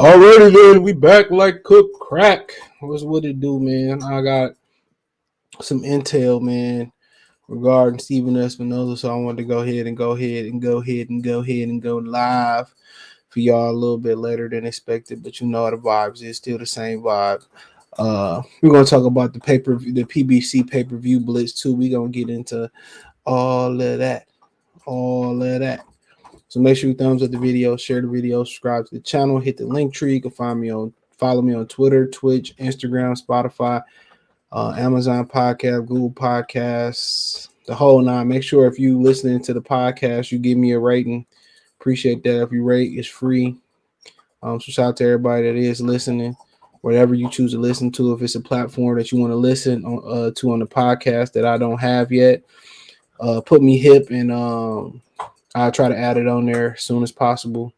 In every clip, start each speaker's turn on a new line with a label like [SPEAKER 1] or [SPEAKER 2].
[SPEAKER 1] Alrighty then, we back like cook crack. What's what it do, man? I got some intel, man, regarding Steven Espinoza, so I wanted to go live for y'all a little bit later than expected, but you know the vibes is still the same vibe. We're gonna talk about the PBC pay-per-view Blitz too. We're gonna get into all of that. All of that. So make sure you thumbs up the video, share the video, subscribe to the channel, hit the link tree. You can follow me on Twitter, Twitch, Instagram, Spotify, Amazon Podcast, Google Podcasts, the whole nine. Make sure if you listening to the podcast, you give me a rating. Appreciate that. If you rate, it's free. So shout out to everybody that is listening, whatever you choose to listen to. If it's a platform that you want to listen to on the podcast that I don't have yet, put me hip and I'll try to add it on there as soon as possible.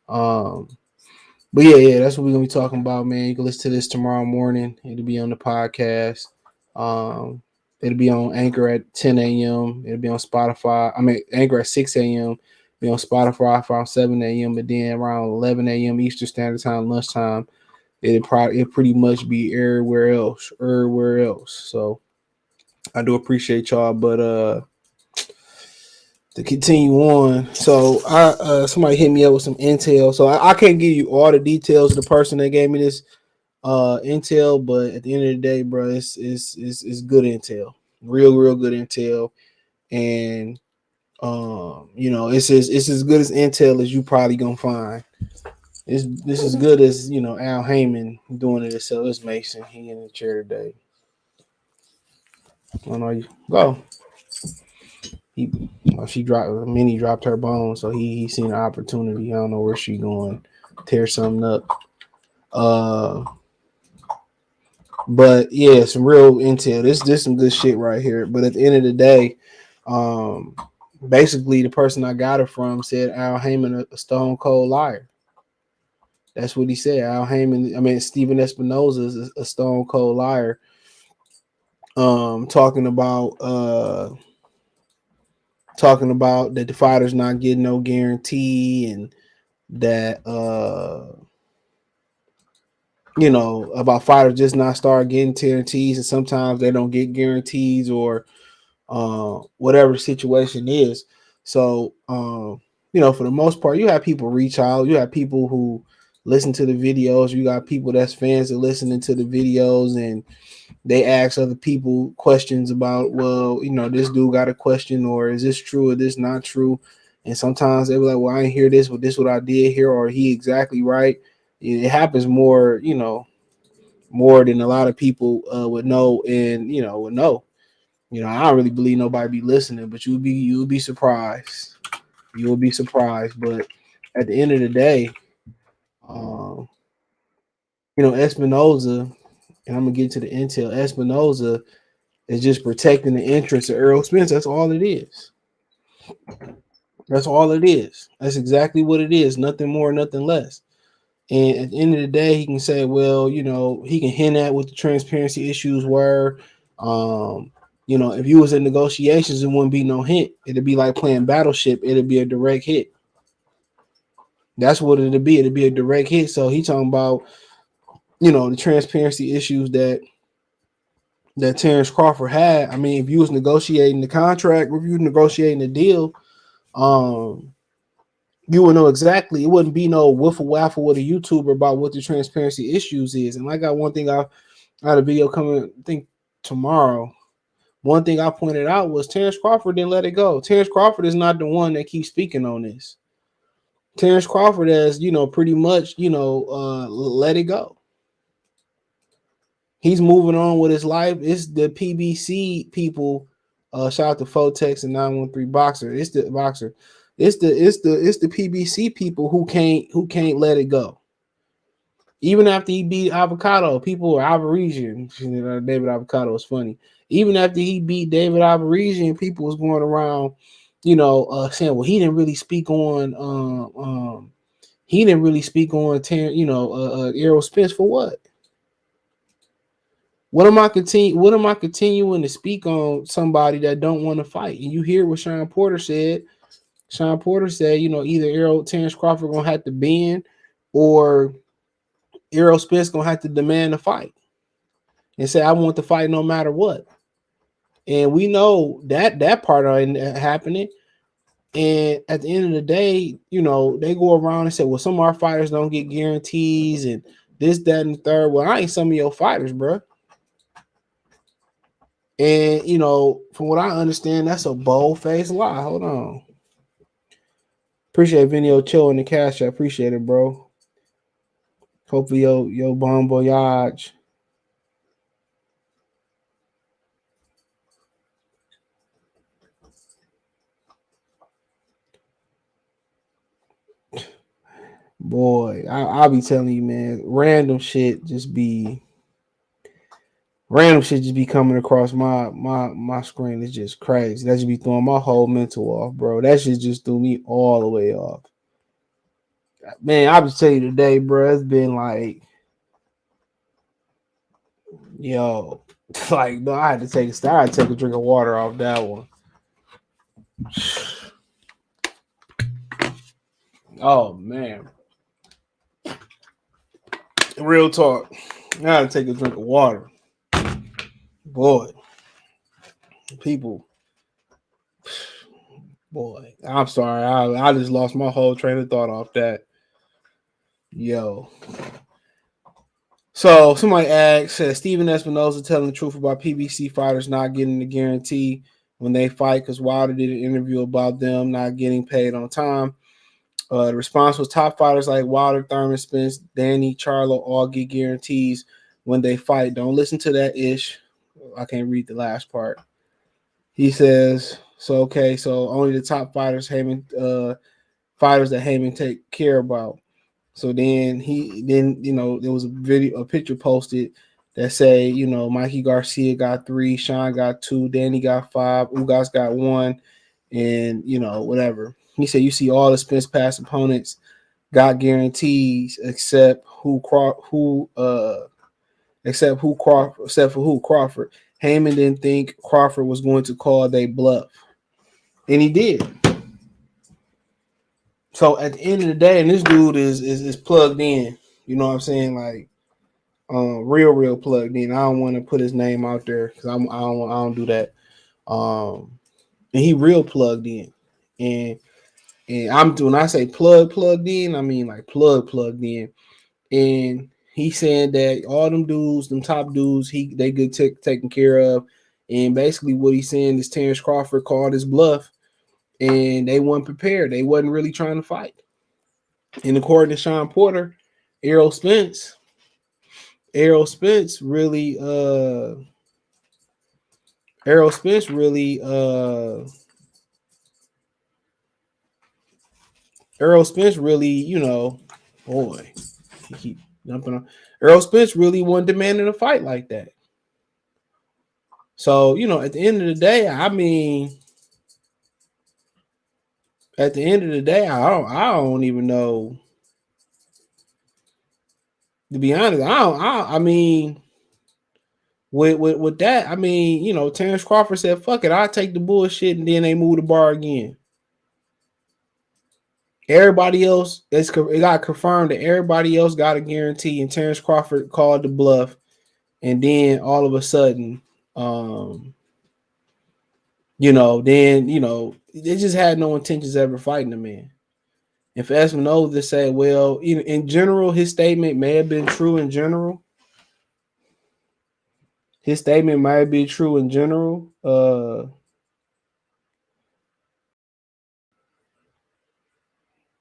[SPEAKER 1] But yeah, that's what we're gonna be talking about, man. You can listen to this tomorrow morning. It'll be on the podcast. It'll be on Anchor at 10 a.m. It'll be on Spotify. Anchor at 6 a.m. Be on Spotify around 7 a.m. But then around 11 a.m. Eastern Standard Time, lunchtime, it'll pretty much be everywhere else. So I do appreciate y'all, but to continue on, so somebody hit me up with some intel. So I can't give you all the details of the person that gave me this intel, but at the end of the day, bro, it's good intel, real good intel, and it's as good as intel as you probably gonna find. This is as good as Al Heyman doing it himself. It's Mason. He in the chair today. I know you go. She dropped. Minnie dropped her bone, so he seen an opportunity. I don't know where she going, tear something up. But yeah, some real intel. This some good shit right here. But at the end of the day, basically the person I got it from said Al Heyman a stone cold liar. That's what he said. Al Heyman. Steven Espinoza is a stone cold liar. Talking about that the fighter's not getting no guarantee, and that about fighters just not start getting guarantees, and sometimes they don't get guarantees or whatever the situation is. So for the most part, you have people reach out, you have people who listen to the videos, you got people that's fans that listening to the videos, and they ask other people questions about, well, this dude got a question, or is this true or this not true? And sometimes they be like, well, I didn't hear this, but this what I did here, or he exactly right. It happens more, more than a lot of people would know, and would know. I don't really believe nobody be listening, but you'll be surprised. You'll be surprised. But at the end of the day, Espinoza, and I'm gonna get to the intel. Espinoza is just protecting the interests of Errol Spence. That's all it is. That's all it is. That's exactly what it is. Nothing more, nothing less. And at the end of the day, he can say, well, he can hint at what the transparency issues were. If you was in negotiations, it wouldn't be no hint. It'd be like playing Battleship. It'd be a direct hit. That's what it'd be. It'd be a direct hit. So he talking about, the transparency issues that Terence Crawford had. If you was negotiating the contract, or if you was negotiating the deal, you would know exactly. It wouldn't be no wiffle waffle with a YouTuber about what the transparency issues is. And I got one thing, I had a video coming, I think tomorrow. One thing I pointed out was Terence Crawford didn't let it go. Terence Crawford is not the one that keeps speaking on this. Terence Crawford has, pretty much, let it go. He's moving on with his life. It's the PBC people. Shout out to Fotex and 913 Boxer. It's the Boxer. It's the PBC people who can't let it go. Even after he beat Avocado, people are Avaresian. David Avocado is funny. Even after he beat David Avaresian, people was going around, saying, well, he didn't really speak on Errol Spence for what? What am I continuing to speak on somebody that don't want to fight? And you hear what Sean Porter said. Sean Porter said, either Terence Crawford gonna have to bend, or Errol Spence gonna have to demand a fight and say, I want the fight no matter what. And we know that part ain't happening. And at the end of the day, you know, they go around and say, well, some of our fighters don't get guarantees and this, that, and the third. Well, I ain't some of your fighters, bro. And, you know, from what I understand, that's a bold-faced lie. Hold on. Appreciate Video Chill in the cash. I appreciate it, bro. Hopefully your bon voyage. Boy, I'll be telling you, man, random shit just be coming across my screen. It's just crazy. That should be throwing my whole mental off, bro. That shit just threw me all the way off. Man, I'll just tell you today, bro, it's been like, yo, like, no, I had to take a drink of water off that one. Oh man. Real talk. I gotta take a drink of water. Boy. People. Boy. I'm sorry. I just lost my whole train of thought off that. Yo. So somebody asked, Steven Espinoza telling the truth about PBC fighters not getting the guarantee when they fight because Wilder did an interview about them not getting paid on time. The response was top fighters like Wilder, Thurman, Spence, Danny, Charlo all get guarantees when they fight. Don't listen to that ish. I can't read the last part. He says, so only the top fighters fighters that Heyman take care about. So then you know, there was a picture posted that say, you know, Mikey Garcia got 3, Sean got 2, Danny got 5, Ugas got 1, and you know, whatever. He said you see all the Spence past opponents got guarantees except for Crawford. Heyman didn't think Crawford was going to call they bluff, and he did. So at the end of the day, and this dude is plugged in. You know what I'm saying? Like, real plugged in. I don't want to put his name out there because I don't do that. And he real plugged in, and when I say plugged in, I mean like plugged in. And he's saying that all them dudes, them top dudes, they get taken care of. And basically what he's saying is Terence Crawford called his bluff and they weren't prepared. They wasn't really trying to fight. And according to Sean Porter, Errol Spence really you know, boy, he keep jumping on. Errol Spence really wasn't demanding a fight like that. So, you know, at the end of the day, I mean, I don't even know. To be honest, I mean, with that, I mean, you know, Terence Crawford said, "Fuck it, I'll take the bullshit," and then they move the bar again. Everybody else, it got confirmed that everybody else got a guarantee, and Terence Crawford called the bluff, and then all of a sudden, you know, they just had no intentions of ever fighting the man. If Espinoza say, well, in general, his statement may have been true in general. His statement might be true in general.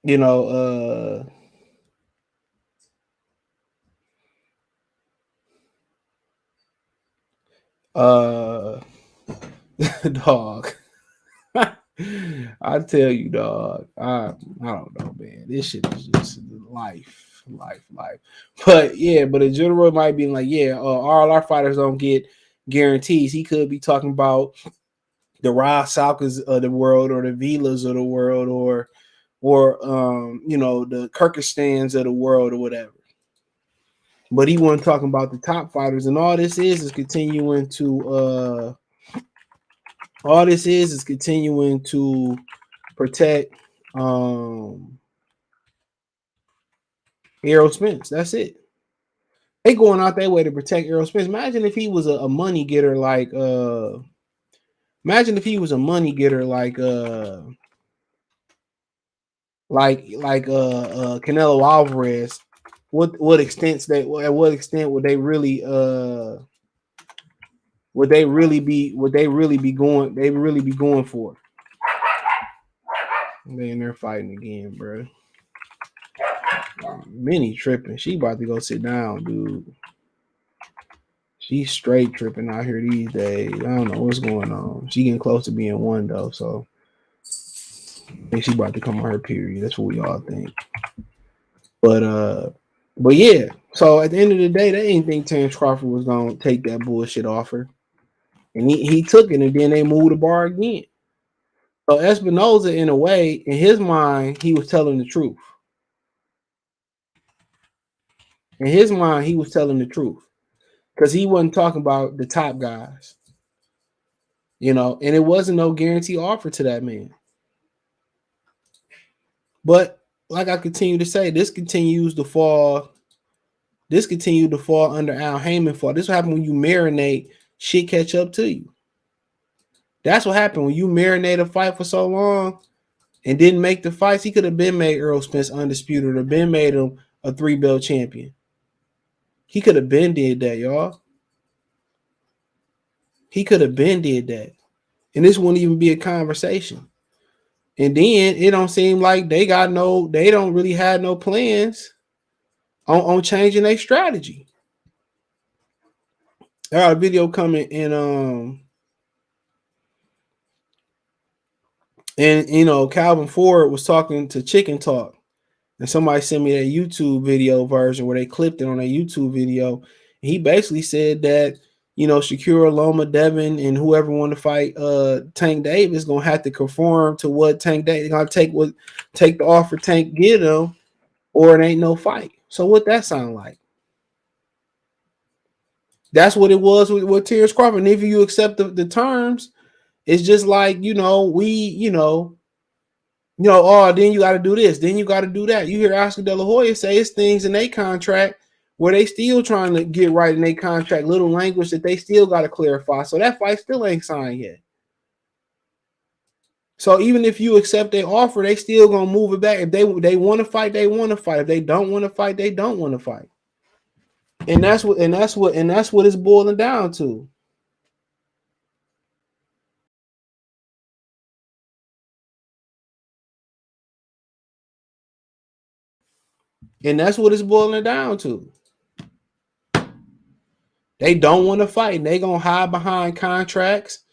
[SPEAKER 1] You know, dog. I tell you, dog. I don't know, man. This shit is just life. But yeah, but in general, it might be like, yeah, all our fighters don't get guarantees. He could be talking about the Ra Salkas of the world, or the Vilas of the world, or you know, the Kyrgyzstans of the world, or whatever. But he wasn't talking about the top fighters, and all this is continuing to protect Errol Spence. That's it. They going out their way to protect Errol Spence. Imagine if he was a money getter like imagine if he was a money getter like Canelo Alvarez. What extent at what extent would they really be going for? They in there fighting again, bro. Minnie tripping. She about to go sit down, dude. She's straight tripping out here these days. I don't know what's going on. She getting close to being one though, so I think she about to come on her period. That's what we all think. But yeah. So at the end of the day, they didn't think Terence Crawford was gonna take that bullshit offer, and he took it, and then they moved the bar again. So Espinoza, in a way, in his mind, he was telling the truth. In his mind, he was telling the truth because he wasn't talking about the top guys, and it wasn't no guarantee offer to that man. But like I continue to say, this continued to fall under Al Heyman fault. This what happened when you marinate, shit catch up to you. That's what happened when you marinate a fight for so long and didn't make the fights. He could have been made Errol Spence undisputed or been made him a 3-belt champion. He could have been did that, y'all. He could have been did that. And this wouldn't even be a conversation. And then it don't seem like they don't really have no plans on changing their strategy. I got a video coming and Calvin Ford was talking to Chicken Talk, and somebody sent me a YouTube video version where they clipped it on a YouTube video. He basically said that Shakur, Loma, Devin, and whoever want to fight Tank Davis gonna have to conform to what Tank Davis gonna take the offer Tank get them, or it ain't no fight. So what that sound like? That's what it was with Terence Crawford. And if you accept the terms, it's just like then you got to do this, then you got to do that. You hear Oscar De La Hoya say it's things in their contract where they still trying to get right in their contract, little language that they still got to clarify. So that fight still ain't signed yet. So even if you accept their offer, they still gonna move it back. If they want to fight, they want to fight. If they don't want to fight, they don't want to fight. And that's what it's boiling down to. And that's what it's boiling down to. They don't want to fight, and they gonna hide behind contracts,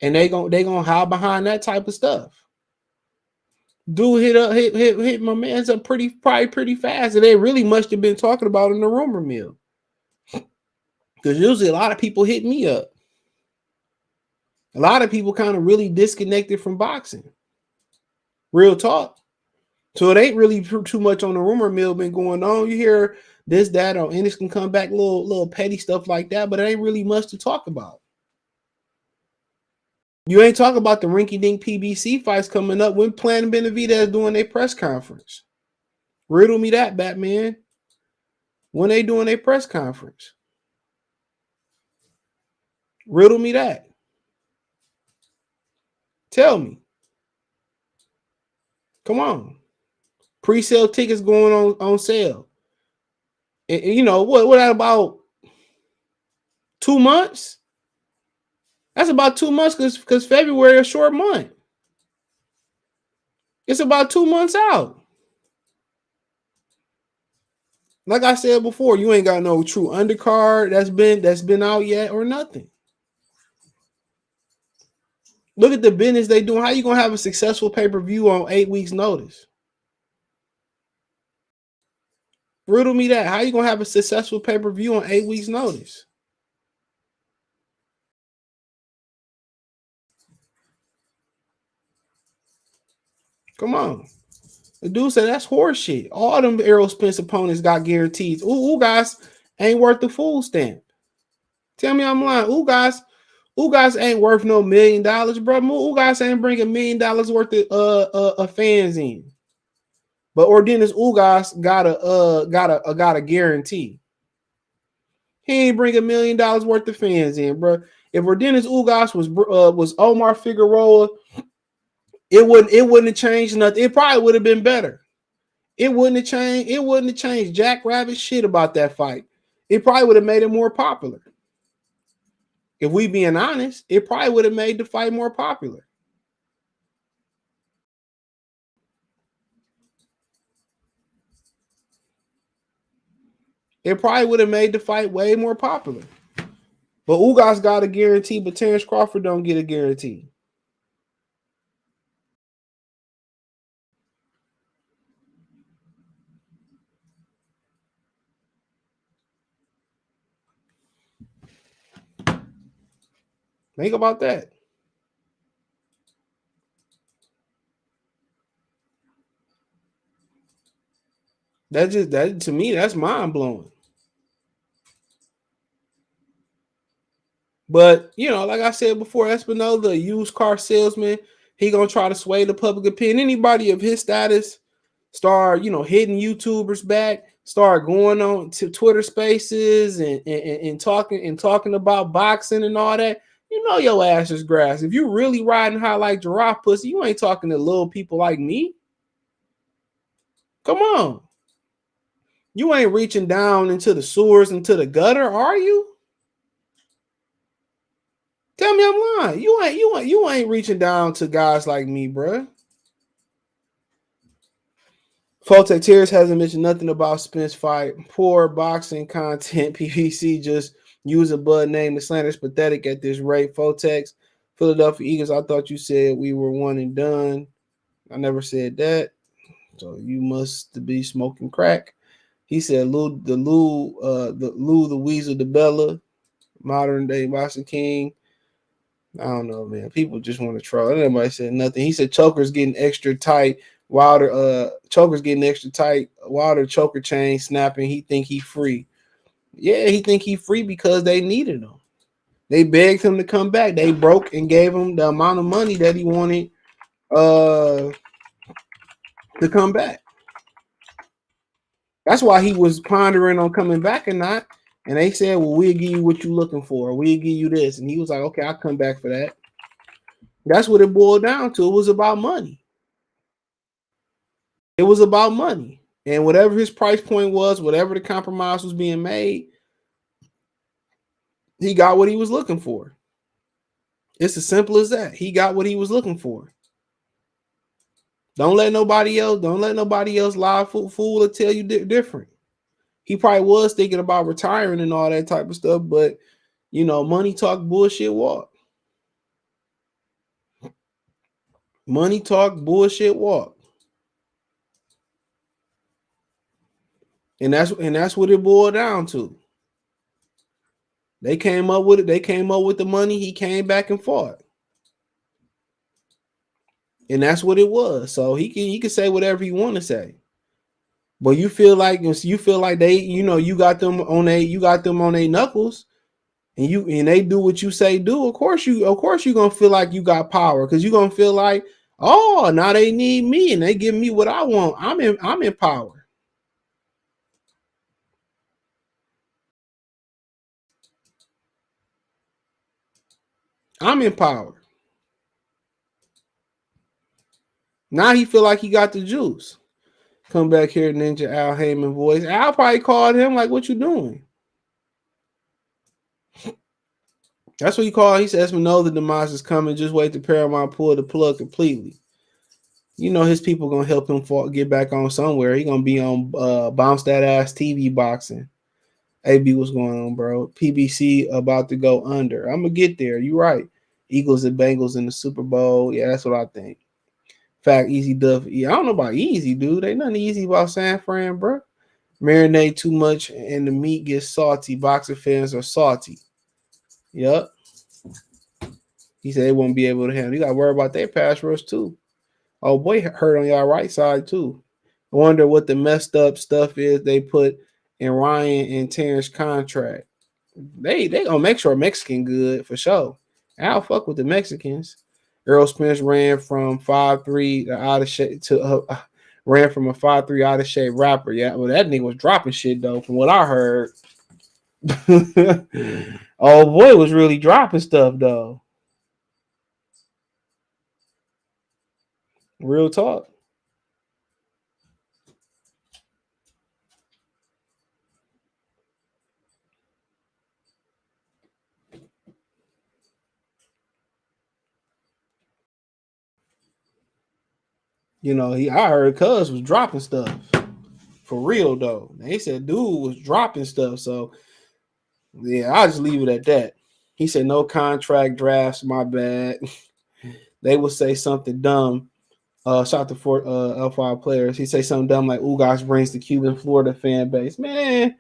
[SPEAKER 1] and they gonna hide behind that type of stuff. Dude hit my man's up pretty fast, and they really must have been talking about in the rumor mill. Because usually a lot of people hit me up. A lot of people kind of really disconnected from boxing. Real talk. So it ain't really too much on the rumor mill been going on. You hear this, that, or Ennis can come back, little petty stuff like that, but it ain't really much to talk about. You ain't talking about the rinky-dink PBC fights coming up. When Plan Benavidez doing their press conference? Riddle me that, Batman. When they doing their press conference? Riddle me that. Tell me. Come on. Pre-sale tickets going on sale. And what about 2 months? That's about 2 months because February is a short month. It's about 2 months out. Like I said before, you ain't got no true undercard that's been out yet or nothing. Look at the business they doing. How you gonna have a successful pay-per-view on 8 weeks' notice? Riddle me that. How you gonna have a successful pay-per-view on 8 weeks' notice? Come on. The dude said that's horseshit. All them Errol Spence opponents got guarantees. Ooh, guys ain't worth the food stamp. Tell me I'm lying. Ooh, guys ain't worth no $1 million, bro. Ooh, guys ain't bringing $1 million worth of fans in. But Ordinas Ugas got a guarantee. He ain't bring $1 million worth of fans in, bro. If Ordenis Ugas was Omar Figueroa, it wouldn't have changed nothing. It probably would have been better. It wouldn't have changed. It wouldn't have changed Jack Rabbit shit about that fight. It probably would have made it more popular. If we being honest, it probably would have made the fight more popular. It probably would have made the fight way more popular. But Ugas got a guarantee, but Terence Crawford don't get a guarantee. Think about that. That to me, that's mind blowing. But like I said before, Espinoza, a used car salesman, he gonna try to sway the public opinion. Anybody of his status start, hitting YouTubers back, start going on to Twitter Spaces and talking about boxing and all that. Your ass is grass. If you really riding high like giraffe pussy, you ain't talking to little people like me. Come on. You ain't reaching down into the sewers, into the gutter, are you? Tell me I'm lying. You ain't reaching down to guys like me, bruh. Fote Tears hasn't mentioned nothing about Spence fight. Poor boxing content. PBC just use a bud name. The slander is pathetic at this rate. Fotex, Philadelphia Eagles. I thought you said we were one and done. I never said that. So you must be smoking crack. He said the Weasel, the Bella, modern day boxing king. I don't know, man. People just want to troll. Nobody said nothing. He said Choker's getting extra tight. Choker's getting extra tight. Wilder choker chain snapping. He think he free. Yeah, he think he free because they needed him. They begged him to come back. They broke and gave him the amount of money that he wanted to come back. That's why he was pondering on coming back or not. And they said, well, we'll give you what you're looking for. We'll give you this. And he was like, okay, I'll come back for that. That's what it boiled down to. It was about money. It was about money. And whatever his price point was, whatever the compromise was being made, he got what he was looking for. It's as simple as that. He got what he was looking for. Don't let nobody else lie, fool, or tell you different. He probably was thinking about retiring and all that type of stuff, but money talk, bullshit walk. Money talk, bullshit walk. And that's what it boiled down to. They came up with it. They came up with the money. He came back and fought. And that's what it was. So he can say whatever he want to say. But you feel like they, you got them on their knuckles, and they do what you say do. Of course you're gonna feel like you got power, because you're gonna feel like, oh, now they need me and they give me what I want. I'm in power. I'm in power. Now he feel like he got the juice. Come back here, Ninja Al Heyman voice. Al probably called him like, what you doing? That's what he called. He says, "No, the demise is coming. Just wait to Paramount pull the plug completely." His people gonna help him get back on somewhere. He gonna be on Bounce That Ass TV boxing. AB, what's going on, bro? PBC about to go under. I'm gonna get there. You right. Eagles and Bengals in the Super Bowl. Yeah, that's what I think. Fact, Easy Duff. Yeah, I don't know about easy, dude. Ain't nothing easy about San Fran, bro. Marinate too much and the meat gets salty. Boxer fans are salty. Yep. He said they won't be able to handle. You got to worry about their pass rush too. Oh boy, hurt on y'all right side too. I wonder what the messed up stuff is they put in Ryan and Terrence contract. They gonna make sure Mexican good for sure. I'll fuck with the Mexicans. Errol Spence ran from 5'3" out of shape to ran from a 5'3" out of shape rapper. Yeah, well that nigga was dropping shit though, from what I heard. Oh boy, was really dropping stuff though. Real talk. You know, I heard Cuz was dropping stuff. For real though. They said dude was dropping stuff. So yeah, I'll just leave it at that. He said no contract drafts, my bad. They would say something dumb. Shout to for L5 players. He say something dumb like Ugas brings the Cuban Florida fan base. Man,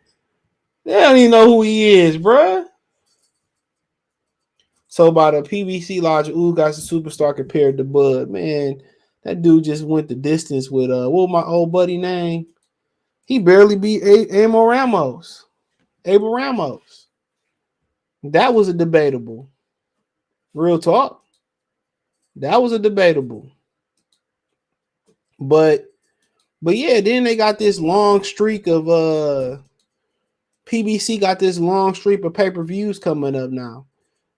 [SPEAKER 1] they don't even know who he is, bruh. So by the PBC logic, Ugas a superstar compared to Bud. Man, that dude just went the distance with what was my old buddy name? He barely beat Abel Ramos. Abel Ramos. That was a debatable. Real talk. That was a debatable. But yeah, then they got this long streak of PBC got this long streak of pay-per-views coming up now.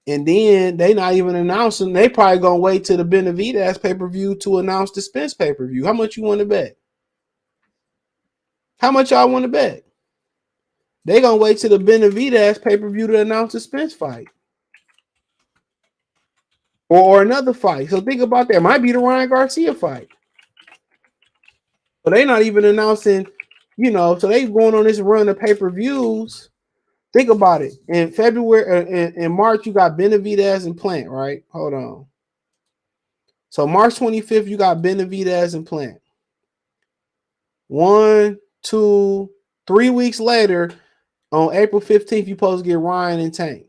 [SPEAKER 1] And then they not even announcing. They probably gonna wait till the Benavidez pay-per-view to announce the Spence pay-per-view. How much you want to bet? How much y'all want to bet? They gonna wait till the Benavidez pay-per-view to announce the Spence fight. Or another fight. So think about that. It might be the Ryan Garcia fight. But they not even announcing, so they going on this run of pay-per-views. Think about it. In February, in March, you got Benavidez and Plant, right? Hold on. So March 25th, you got Benavidez and Plant. 1, 2, 3 weeks later, on April 15th, you supposed to get Ryan and Tank.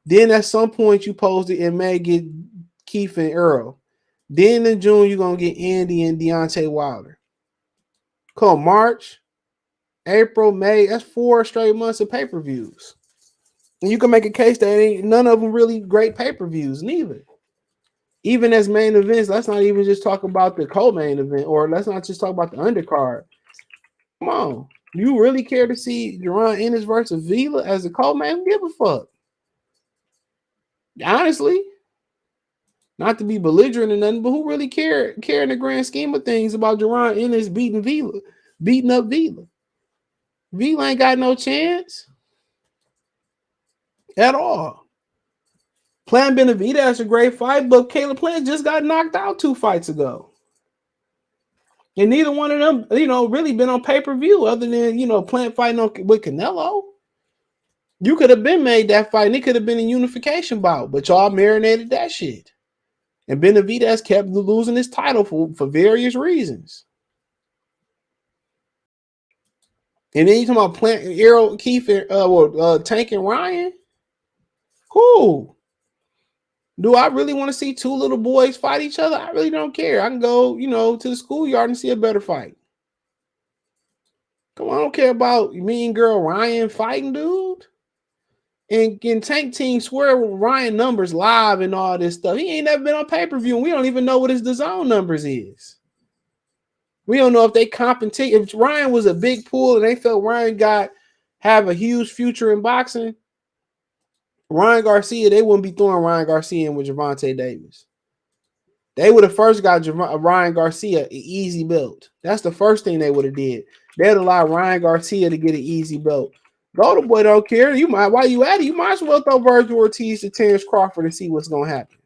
[SPEAKER 1] Then at some point, you supposed to in May get Keith and Earl. Then in June, you're going to get Andy and Deontay Wilder. Come March, April, May, that's 4 straight months of pay-per-views. And you can make a case that ain't none of them really great pay-per-views, neither. Even as main events, let's not even just talk about the co-main event, or let's not just talk about the undercard. Come on. You really care to see Jaron Ennis versus Vila as a co-main? Give a fuck. Honestly. Not to be belligerent or nothing, but who really care in the grand scheme of things about Jaron Ennis beating up Vila? Vila ain't got no chance at all. Plant Benavidez a great fight, but Caleb Plant just got knocked out 2 fights ago. And neither one of them, really been on pay-per-view other than, Plant fighting with Canelo. You could have been made that fight, and it could have been a unification bout, but y'all marinated that shit. And Benavidez kept losing his title for various reasons. And then you talking about Plant, Errol, Keith, Tank and Ryan? Cool. Do I really want to see 2 little boys fight each other? I really don't care. I can go, to the schoolyard and see a better fight. Come on, I don't care about mean girl Ryan fighting, dude. And Tank Team swear with Ryan numbers live and all this stuff. He ain't never been on pay-per-view, and we don't even know what his DAZN numbers is. We don't know if they compensate. If Ryan was a big pool and they felt Ryan have a huge future in boxing, Ryan Garcia, they wouldn't be throwing Ryan Garcia in with Gervonta Davis. They would have first got Ryan Garcia an easy belt. That's the first thing they would have did. They'd allow Ryan Garcia to get an easy belt. Golden Boy don't care. While you at it, you might as well throw Virgil Ortiz to Terence Crawford and see what's going to happen.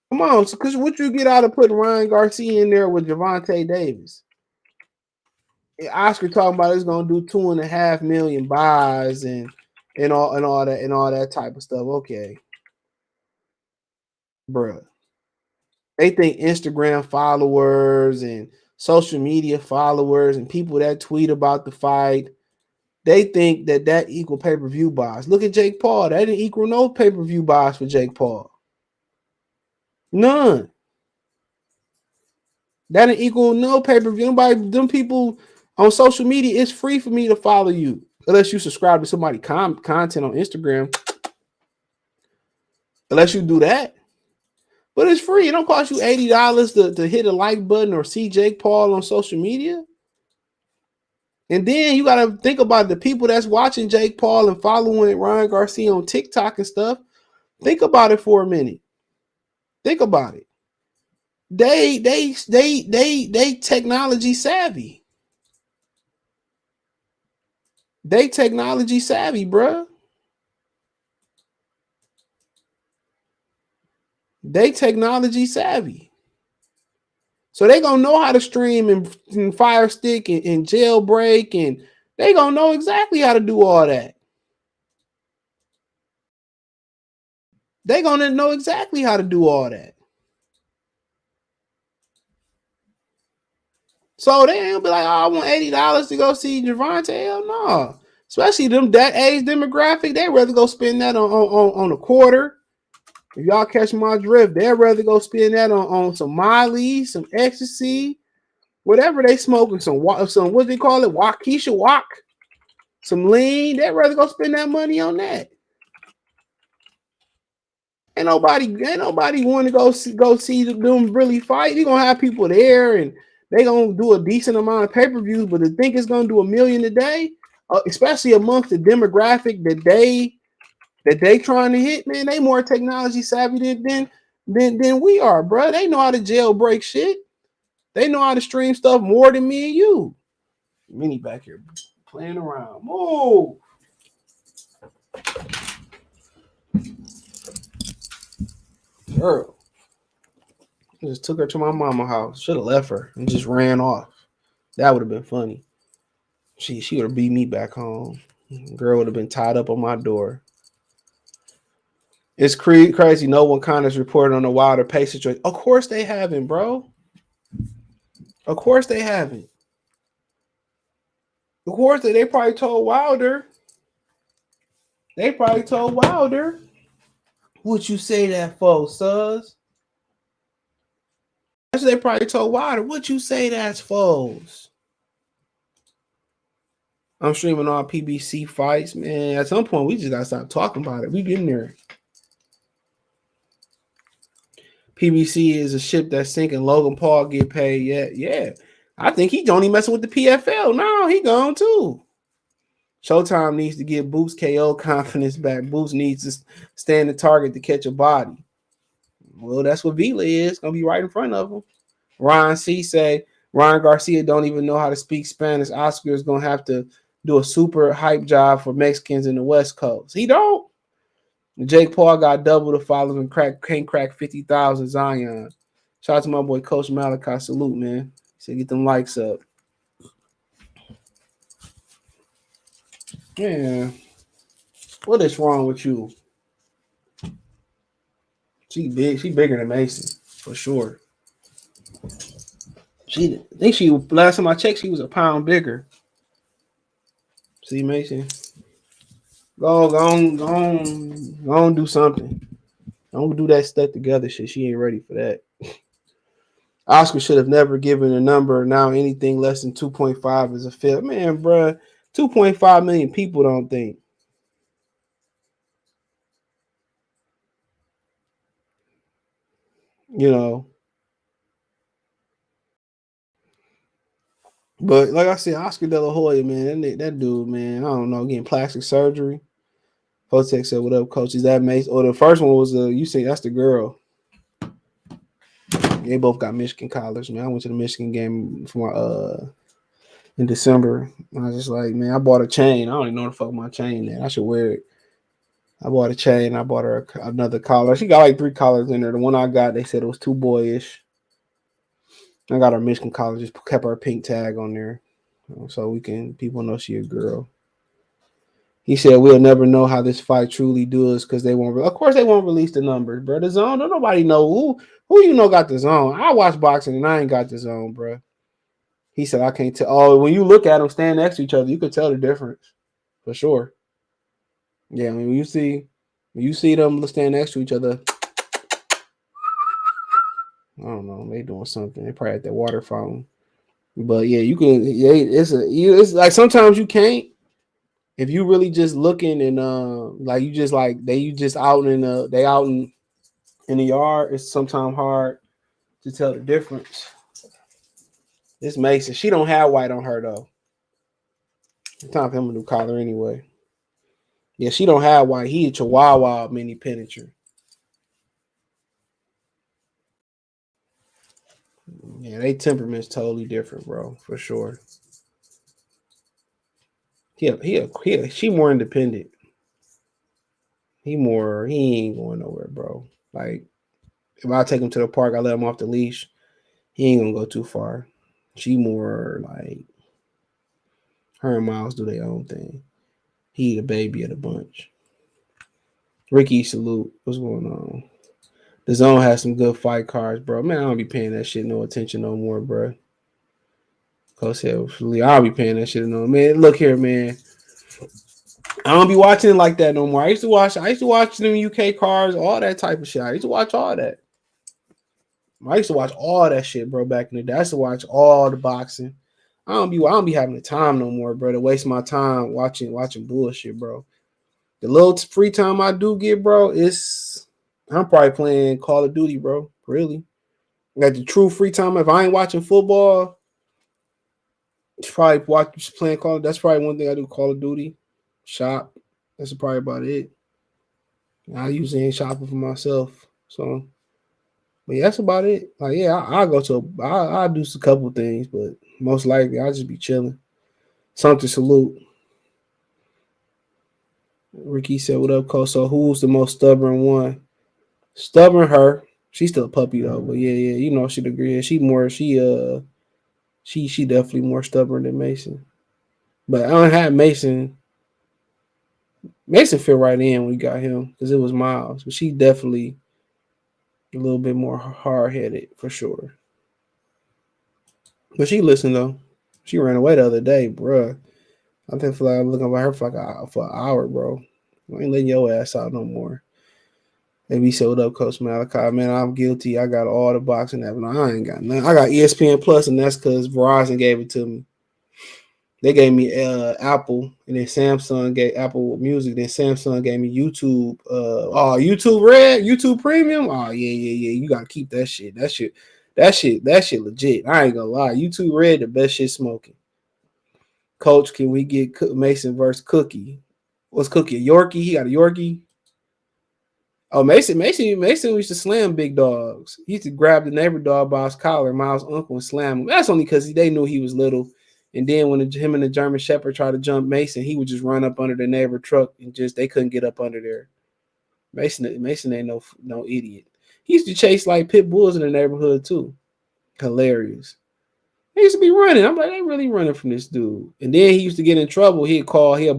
[SPEAKER 1] Come on, because what you get out of putting Ryan Garcia in there with Gervonta Davis? Oscar talking about it's going to do 2.5 million buys and all that type of stuff. Okay, bruh. They think Instagram followers and social media followers and people that tweet about the fight, they think that equal pay-per-view buys. Look at Jake Paul. That didn't equal no pay-per-view buys for Jake Paul. None. That didn't equal no pay-per-view. Them people on social media, it's free for me to follow you. Unless you subscribe to somebody content on Instagram. Unless you do that. But it's free. It don't cost you $80 to hit a like button or see Jake Paul on social media. And then you got to think about the people that's watching Jake Paul and following Ryan Garcia on TikTok and stuff. Think about it for a minute. Think about it. They technology savvy. They technology savvy, bruh. They technology savvy. So they gonna know how to stream and Fire Stick and jailbreak, and they gonna know exactly how to do all that. They gonna know exactly how to do all that. So they ain't be like, oh, I want $80 to go see Javante. Hell no. Especially them that age demographic, they'd rather go spend that on a quarter. If y'all catch my drift, they'd rather go spend that on some Molly, some ecstasy, whatever they smoking, some what they call it, Waukesha Walk, some lean. They'd rather go spend that money on that. Ain't nobody want to go see them really fight. You're gonna have people there and they gonna do a decent amount of pay-per-views, but to think it's gonna do $1 million a day, especially amongst the demographic that they trying to hit, man, they more technology savvy than we are, bro. They know how to jailbreak shit. They know how to stream stuff more than me and you. Mini back here playing around. Move. Girl. I just took her to my mama's house. Should have left her and just ran off. That would have been funny. She would have beat me back home. Girl would have been tied up on my door. It's crazy. No one kind of reported on the Wilder pace situation. Of course they haven't, bro. Of course they haven't. Of course they probably told Wilder. They probably told Wilder. What you say that for, sus? That's what they probably told Wilder. What you say that's foes? I'm streaming all PBC fights, man. At some point, we just gotta stop talking about it. We getting there. PBC is a ship that's sinking. Logan Paul get paid. Yeah. I think he only messing with the PFL. No, he gone too. Showtime needs to give Boots KO confidence back. Boots needs to stand the target to catch a body. Well, that's what Vila is. Gonna be right in front of him. Ryan C say Ryan Garcia don't even know how to speak Spanish. Oscar is gonna have to do a super hype job for Mexicans in the West Coast. He don't. Jake Paul got double the following. Can't crack 50,000 Zion. Shout out to my boy Coach Malachi. Salute, man. He said get them likes up. Yeah. What is wrong with you? She big. She bigger than Mason for sure. I think she last time I checked, she was a pound bigger. See, Mason. Go on, do something. Don't do that stuck together shit. She ain't ready for that. Oscar should have never given a number. Now anything less than 2.5 is a fail. Man, bruh, 2.5 million people don't think. You know. But like I said, Oscar De La Hoya, man, that dude, man, I don't know, getting plastic surgery. Fotex said, "What up, coach? Is that Mace?" Or the first one was you say that's the girl. They both got Michigan collars, man. I went to the Michigan game for my in December. I was just like, man, I bought a chain. I don't even know the fuck my chain is. I should wear it. I bought a chain. I bought her another collar. She got like 3 collars in there. The one I got, they said it was too boyish. I got her Michigan collar. Just kept her pink tag on there, so people know she a girl. He said we'll never know how this fight truly does because they won't. Of course, they won't release the numbers, bro. The zone, don't nobody know who you know got the zone. I watch boxing and I ain't got the zone, bro. He said I can't tell. Oh, when you look at them stand next to each other, you could tell the difference for sure. Yeah, I mean, when you see them stand next to each other, I don't know, they doing something. They probably at that water fountain. But yeah, you can. Yeah, it's like sometimes you can't. If you really just looking and like you just like you just out in the yard, it's sometimes hard to tell the difference. This Mason, she don't have white on her though. It's time for him a new collar anyway. Yeah, she don't have white. He a Chihuahua mini penetrator. Yeah, they temperament's totally different, bro, for sure. She more independent. He ain't going nowhere, bro. Like if I take him to the park, I let him off the leash. He ain't gonna go too far. She more like her and Miles do their own thing. He the baby of the bunch. Ricky, salute. What's going on? The zone has some good fight cards, bro. Man, I don't be paying that shit no attention no more, bro. Close hell, I'll be paying that shit no. Man, look here, man. I don't be watching it like that no more. I used to watch them UK cards, all that type of shit. I used to watch all that. I used to watch all that shit, bro, back in the day. I used to watch all the boxing. I don't be having the time no more, bro, to waste my time watching bullshit, bro. The little free time I do get, bro, I'm probably playing Call of Duty, bro. Really. Like the true free time. If I ain't watching football, it's probably playing Call of Duty. That's probably one thing I do, Call of Duty. Shop. That's probably about it. I usually ain't shopping for myself. So but yeah, that's about it. Like, yeah, I'll go to I'll do a couple things, but most likely I'll just be chilling. Something salute. Ricky said, "What up, Cole?" So who's the most stubborn one? Stubborn her. She's still a puppy though, but yeah, you know she'd agree. She definitely more stubborn than Mason. But I don't have Mason. Mason fit right in when we got him because it was Miles. But she definitely a little bit more hard headed for sure. But she listened though. She ran away the other day, bruh. I think for like I'm looking at her for an hour, bro. I ain't letting your ass out no more. Maybe sold up, Coach Malachi. Man, I'm guilty. I got all the boxing app. I ain't got nothing. I got ESPN Plus, and that's because Verizon gave it to me. They gave me Apple, and then Samsung gave Apple Music. Then Samsung gave me YouTube. YouTube Red, YouTube Premium. Oh yeah. You gotta keep that shit. That shit legit. I ain't gonna lie. YouTube Red, the best shit smoking. Coach, can we get Mason versus Cookie? What's Cookie? A Yorkie? He got a Yorkie. Oh, Mason used to slam big dogs. He used to grab the neighbor dog by his collar, Miles' uncle, and slam him. That's only because they knew he was little. And then when him and the German Shepherd tried to jump Mason, he would just run up under the neighbor truck and they couldn't get up under there. Mason ain't no idiot. He used to chase like pit bulls in the neighborhood too. Hilarious. He used to be running. I'm like, they really running from this dude. And then he used to get in trouble. He'd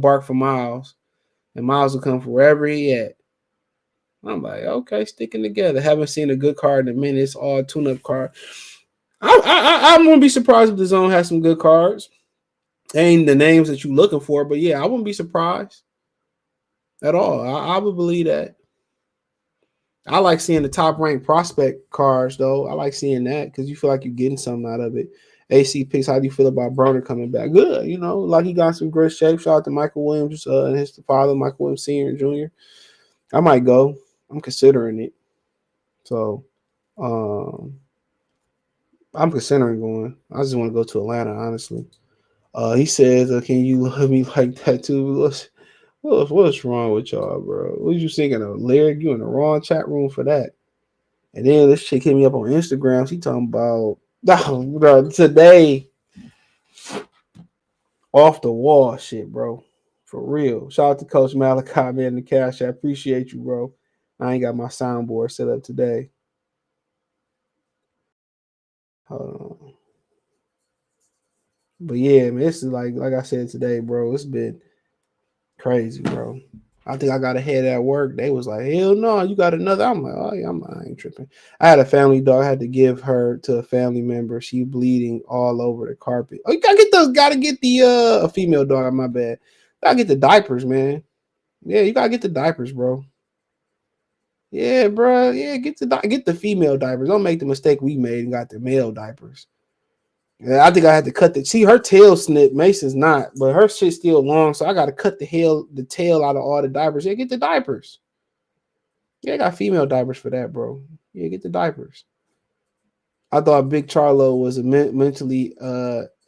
[SPEAKER 1] bark for Miles, and Miles would come from wherever he at. I'm like, okay, sticking together. Haven't seen a good card in a minute. It's all tune-up card. I wouldn't be surprised if the zone has some good cards. Ain't the names that you're looking for, but yeah, I wouldn't be surprised at all. I would believe that. I like seeing the top-ranked prospect cards, though. I like seeing that because you feel like you're getting something out of it. AC picks, how do you feel about Broner coming back? Good, like he got some great shape. Shout out to Michael Williams and his father, Michael Williams Sr. and Jr. I might go. I'm considering it. So, I'm considering going. I just want to go to Atlanta, honestly. He says, "Can you love me like that too?" What's wrong with y'all, bro? What you singing a lyric? You in the wrong chat room for that. And then this chick hit me up on Instagram. She talking about today off the wall shit, bro. For real. Shout out to Coach Malachi, man, the cash. I appreciate you, bro. I ain't got my soundboard set up today. Hold on. But yeah, man, this is like I said today, bro. It's been crazy, bro. I think I got a head at work. They was like, hell no, you got another. I'm like, oh yeah, I ain't tripping. I had a family dog. I had to give her to a family member. She bleeding all over the carpet. Oh, you gotta get the a female dog. My bad. Gotta get the diapers, man. Yeah, you gotta get the diapers, bro. Yeah, bro. Yeah, get the female diapers. Don't make the mistake we made and got the male diapers. Yeah, I think I had to cut her tail snip. Mason's not, but her shit's still long, so I got to cut the tail out of all the diapers. Yeah, get the diapers. Yeah, I got female diapers for that, bro. Yeah, get the diapers. I thought Big Charlo was a mentally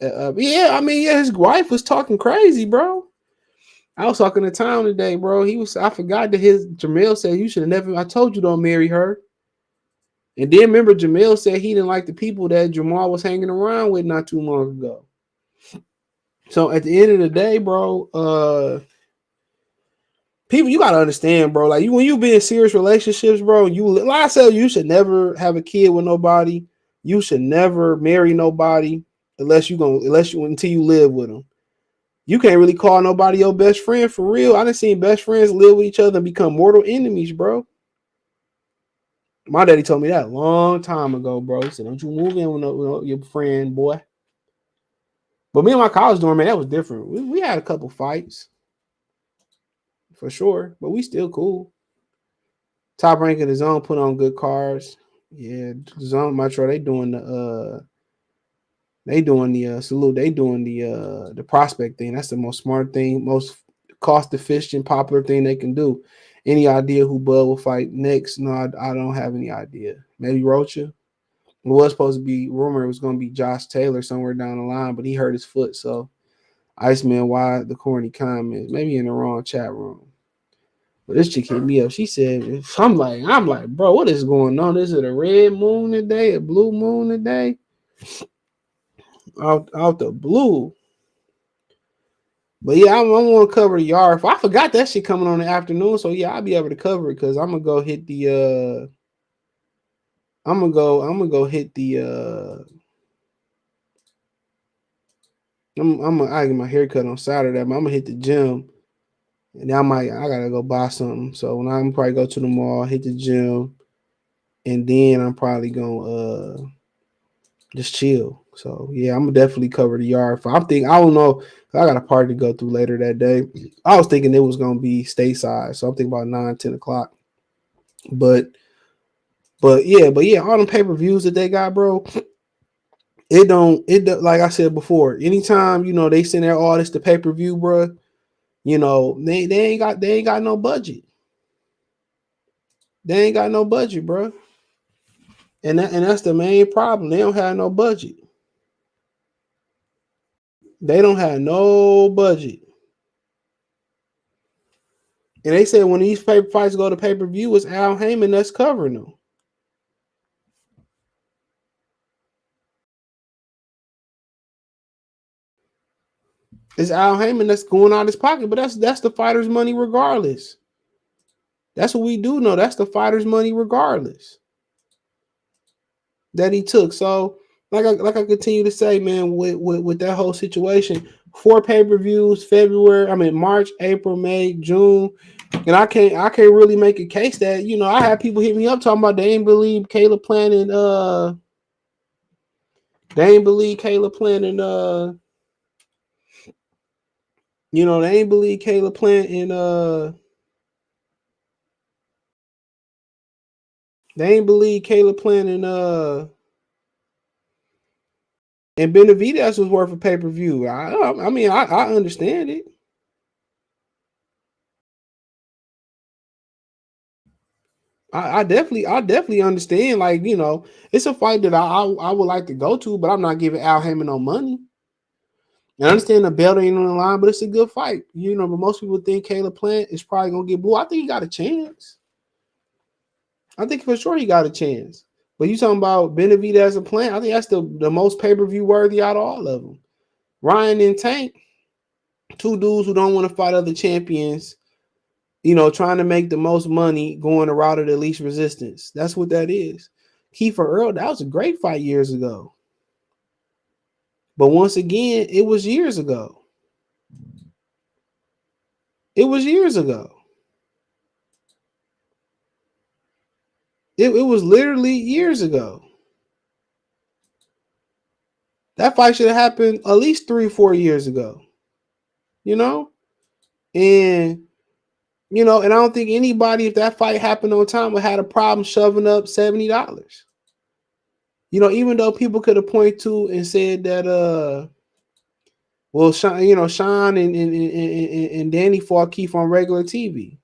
[SPEAKER 1] Yeah, I mean, yeah, his wife was talking crazy, bro. I was talking to Tom today, bro. I forgot that his Jamel said you should have never. I told you don't marry her. And then remember, Jamel said he didn't like the people that Jamal was hanging around with not too long ago. So at the end of the day, bro, people, you gotta understand, bro. Like when you be in serious relationships, bro, like I said, you should never have a kid with nobody. You should never marry nobody unless you until you live with them. You can't really call nobody your best friend for real. I done seen best friends live with each other and become mortal enemies, bro. My daddy told me that a long time ago, bro. He said, "Don't you move in with your friend, boy." But me and my college dorm, man, that was different. We had a couple fights for sure, but we still cool. Top rank of the zone put on good cards. Yeah, the zone Metro, they doing the salute. They doing the prospect thing. That's the most smart thing, most cost efficient, popular thing they can do. Any idea who Bud will fight next? No, I don't have any idea. Maybe Rocha. It was supposed to be rumored it was going to be Josh Taylor somewhere down the line, but he hurt his foot. So Iceman, why the corny comments? Maybe in the wrong chat room. But this chick hit me up. She said, I'm like, bro, what is going on? Is it a red moon today? A blue moon today? Out the blue. But yeah, I'm gonna cover the yard. I forgot that shit coming on in the afternoon. So yeah, I'll be able to cover it because I'm gonna go hit the I'm gonna go hit the I get my haircut on Saturday, but I'm gonna hit the gym. And I gotta go buy something. So when I'm probably go to the mall, hit the gym, and then I'm probably gonna just chill. So yeah, I'm gonna definitely cover the yard. I don't know. I got a party to go through later that day. I was thinking it was gonna be stateside, so I'm thinking about 9, 10 o'clock. But yeah, all them pay-per-views that they got, bro. It like I said before. Anytime they send their artists to pay-per-view, bro. They ain't got no budget. They ain't got no budget, bro. And that's the main problem. They don't have no budget. They don't have no budget. And they said when these paper fights go to pay-per-view, it's Al Heyman that's covering them. It's Al Heyman that's going out of his pocket, but that's the fighter's money regardless. That's what we do know. That's the fighter's money regardless that he took. So like I continue to say, man, with that whole situation, 4 pay-per-views, March, April, May, June. And I can't really make a case that, I had people hit me up talking about they ain't believe Caleb planning they ain't believe Caleb planning they ain't believe Caleb planning they ain't believe Caleb planning and Benavidez was worth a pay-per-view. I mean I understand it. I definitely understand. Like, it's a fight that I would like to go to, but I'm not giving Al Heyman no money. I understand the belt ain't on the line, but it's a good fight. But most people think Caleb Plant is probably gonna get blue. I think he got a chance. I think for sure he got a chance. But you talking about Benavidez as a Plant? I think that's the most pay-per-view worthy out of all of them. Ryan and Tank, 2 dudes who don't want to fight other champions. Trying to make the most money going the route of the least resistance. That's what that is. Kiefer Earl, that was a great fight years ago. But once again, it was years ago. It was years ago. It was literally years ago. That fight should have happened at least 3-4 years ago. And and I don't think anybody, if that fight happened on time, would have had a problem shoving up $70. Even though people could have pointed to and said that well, Sean and Danny fought Keith on regular TV.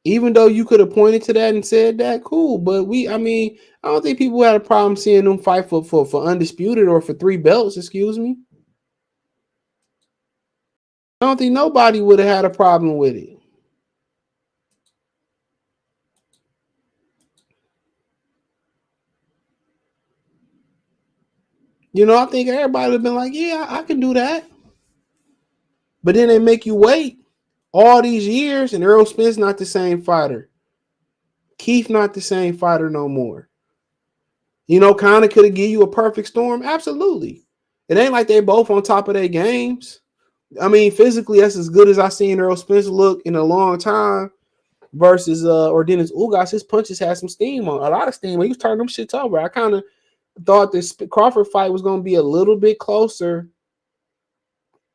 [SPEAKER 1] Even though you could have pointed to that and said that, cool. But I don't think people had a problem seeing them fight for undisputed or for 3 belts. Excuse me. I don't think nobody would have had a problem with it. I think everybody would have been like, yeah, I can do that. But then they make you wait all these years, and Errol Spence not the same fighter. Keith not the same fighter no more. Kind of could have give you a perfect storm. Absolutely. It ain't like they both on top of their games. Physically, that's as good as I seen Errol Spence look in a long time. Versus or Dennis Ugas, his punches had some steam on, a lot of steam. He was turning them shits over. I kind of thought this Crawford fight was going to be a little bit closer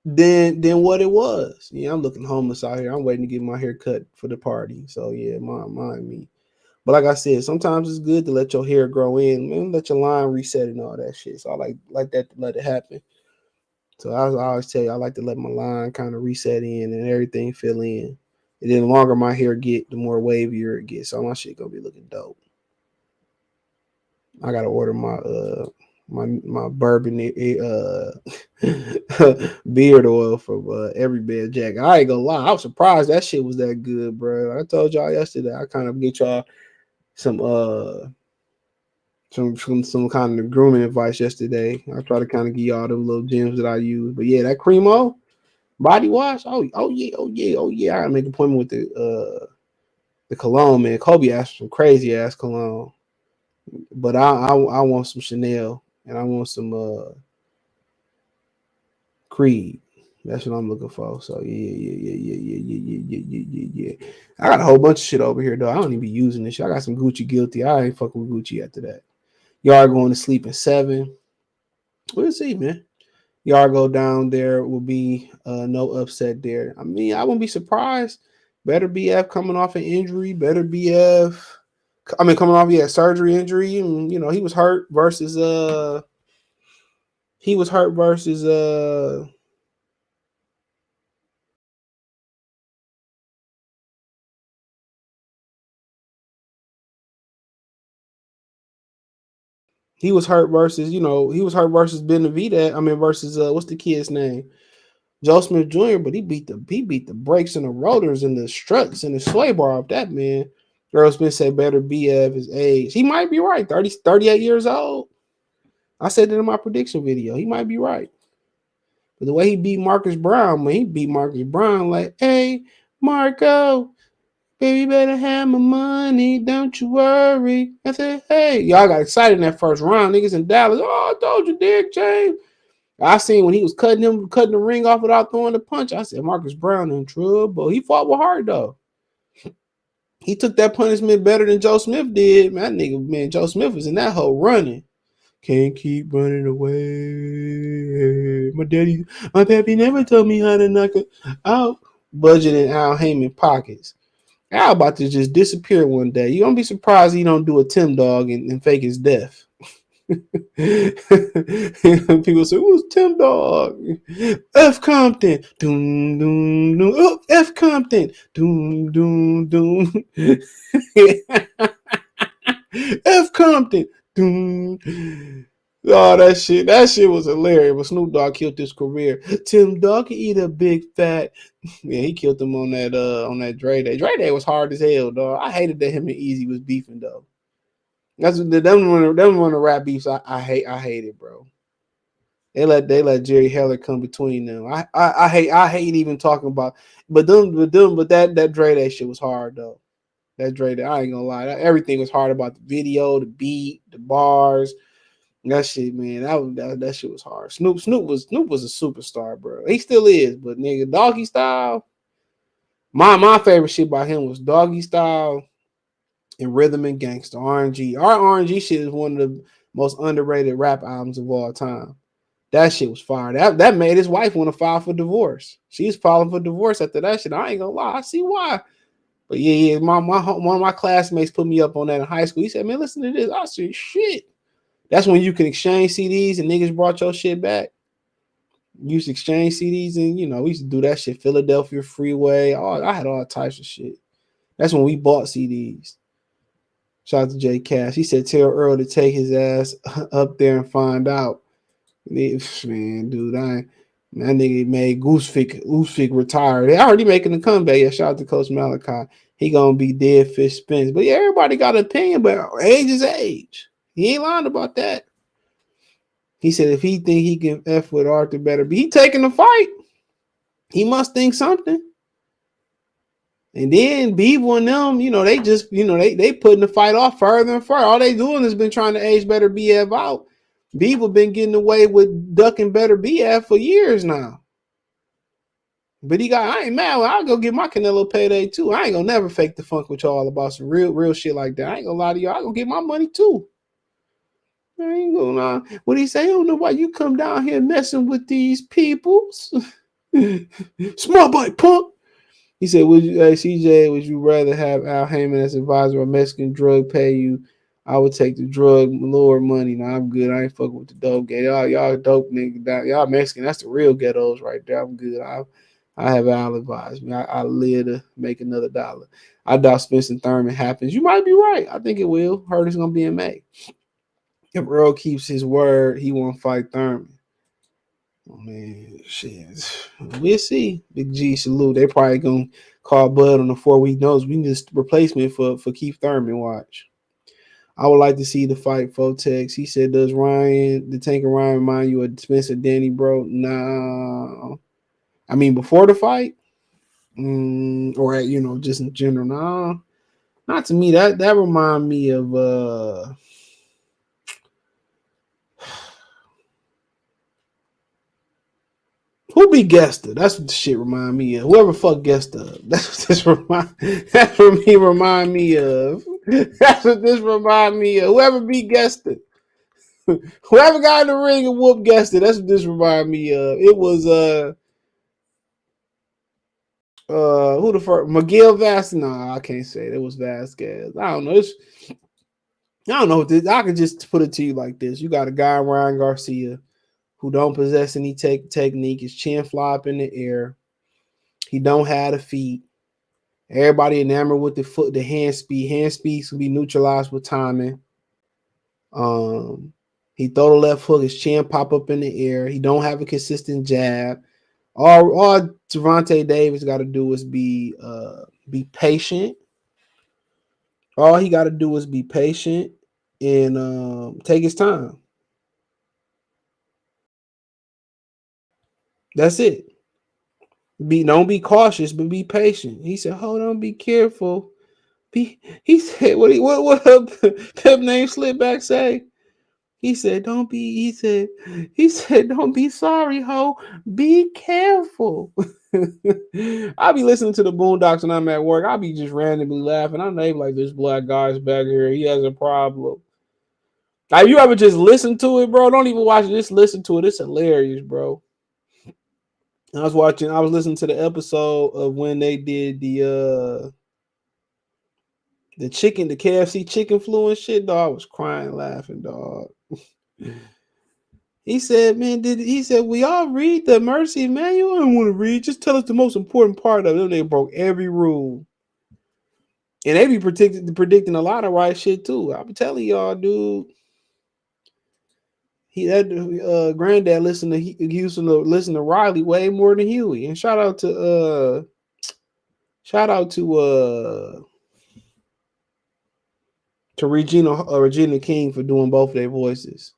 [SPEAKER 1] than what it was. Yeah, I'm looking homeless out here. I'm waiting to get my hair cut for the party. So yeah, mind me. But like I said, sometimes it's good to let your hair grow in, man, let your line reset and all that shit. So I like that to let it happen. So I always tell you, I like to let my line kind of reset in and everything fill in. And then the longer my hair get, the more wavier it gets. So my shit gonna be looking dope. I gotta order my bourbon beard oil from Every Bed Jack. I ain't gonna lie, I was surprised that shit was that good, bro. I told y'all yesterday, I kind of get y'all some kind of grooming advice yesterday. I try to kind of give y'all them little gems that I use. But yeah, that Cremo body wash. Oh yeah. I gotta make an appointment with the cologne, man. Kobe asked for some crazy ass cologne. But I want some Chanel and I want some Creed. That's what I'm looking for. So yeah. I got a whole bunch of shit over here though. I don't even be using this shit. I got some Gucci Guilty. I ain't fucking with Gucci after that. Y'all going to sleep at 7. We'll see, man. Y'all go down there will be no upset there. I wouldn't be surprised. Better BF coming off an injury. Better BF. Coming off surgery injury, and he was hurt versus he was hurt versus he was hurt versus Benavidez. Versus what's the kid's name? Joe Smith Jr. But he beat the brakes and the rotors and the struts and the sway bar off that man. Errol Spence said better BF his age. He might be right. 38 years old. I said that in my prediction video. He might be right. But the way he beat Marcus Brown, man, he beat Marcus Brown like, hey, Marco, baby, better have my money. Don't you worry. I said, hey, y'all got excited in that first round. Niggas in Dallas. Oh, I told you, Derek James. I seen when he was cutting the ring off without throwing the punch. I said, Marcus Brown in trouble. He fought with heart, though. He took that punishment better than Joe Smith did. Man, Joe Smith was in that hole running. Can't keep running away. My pappy never told me how to knock it out. Budgeting Al Heyman pockets. Al about to just disappear one day. You're gonna be surprised he don't do a Tim Dog and fake his death. People say, who's Tim Dog? F Compton. Doom, doom, doom. Oh, F Compton. Doom, doom, doom. F Compton. Doom. Oh, that shit was hilarious. But Snoop Dogg killed his career. Tim Dog can eat a big fat. Yeah, he killed him on that Dre Day. Dre Day was hard as hell, dog. I hated that him and Easy was beefing though. That's them one of the rap beefs I hate it, bro. They let Jerry Heller come between them. I hate even talking about, but that Dre Day shit was hard though. That Dre Day, I ain't gonna lie, everything was hard about the video, the beat, the bars. That shit, man, that shit was hard. Snoop was a superstar, bro. He still is, but nigga, Doggy Style. My favorite shit by him was Doggy Style and Rhythm and Gangsta, RNG. Our RNG shit is one of the most underrated rap albums of all time. That shit was fire. That made his wife want to file for divorce. She's filing for divorce after that shit. I ain't gonna lie, I see why. But yeah, one of my classmates put me up on that in high school. He said, "Man, listen to this." I said, "Shit." That's when you can exchange CDs and niggas brought your shit back. You used to exchange CDs and we used to do that shit. Philadelphia Freeway. I had all types of shit. That's when we bought CDs. Shout out to Jay Cash. He said, tell Earl to take his ass up there and find out. Man, dude, that nigga made Goosefick retire. They already making a comeback. Yeah, shout out to Coach Malachi. He gonna be dead fish Spence. But yeah, everybody got an opinion, but age is age. He ain't lying about that. He said if he think he can F with Arthur, better be. He taking the fight. He must think something. And then Beaver and them, they just, they putting the fight off further and further. All they doing is been trying to age better BF out. Beaver been getting away with ducking better BF for years now. But I ain't mad. I'll go get my Canelo payday too. I ain't gonna never fake the funk with y'all about some real shit like that. I ain't gonna lie to y'all. I gonna get my money too. I ain't gonna lie. What he say? I don't know why you come down here messing with these peoples. Small bite punk. He said, CJ, would you rather have Al Heyman as advisor or Mexican drug pay you? I would take the drug lower money. Nah, I'm good. I ain't fucking with the dope ghetto. Y'all dope nigga. Y'all Mexican. That's the real ghettos right there. I'm good. I have Al advise me. I live to make another dollar. I doubt Spencer Thurman happens. You might be right. I think it will. Heard it's gonna be in May. If Earl keeps his word, he won't fight Thurman. Oh, man, shit. We'll see. Big G salute. They probably gonna call Bud on the 4-week notice. We need a replacement for Keith Thurman. Watch. I would like to see the fight, Fotex. He said, does the Tank of Ryan remind you of Spencer Danny, bro? Nah. I mean, before the fight? Or, just in general? Nah. Not to me. That remind me of who be Gesta? That's what the shit remind me of. Whoever fuck Gesta. That's what this remind me of. That's what this remind me of. Whoever be Gesta. Whoever got in the ring and whoop Gesta. That's what this remind me of. It was who the first? Miguel Vasquez. Nah, I can't say it. It was Vasquez. I don't know. I don't know. I could just put it to you like this. You got a guy, Ryan Garcia, who don't possess any technique. His chin fly up in the air. He don't have the feet. Everybody enamored with the hand speed. Hand speed can be neutralized with timing. He throw the left hook. His chin pop up in the air. He don't have a consistent jab. All Gervonta Davis got to do is be patient. All he got to do is be patient and take his time. That's it. Don't be cautious, but be patient. He said, hold on, be careful. He said, what Pep name slip back say? He said, don't be sorry, ho. Be careful. I'll be listening to the Boondocks when I'm at work. I'll be just randomly laughing. I know like this black guy's back here. He has a problem. Like, you ever just listen to it, bro? Don't even watch it. Just listen to it. It's hilarious, bro. I was listening to the episode of when they did the KFC chicken flu and shit, dog. I was crying, laughing, dog. He said, man, we all read the emergency manual? I don't want to read. Just tell us the most important part of it. They broke every rule. And they be predicting a lot of right shit, too. I'll be telling y'all, dude. Granddad listened to Riley way more than Huey. And shout out to Regina King for doing both of their voices.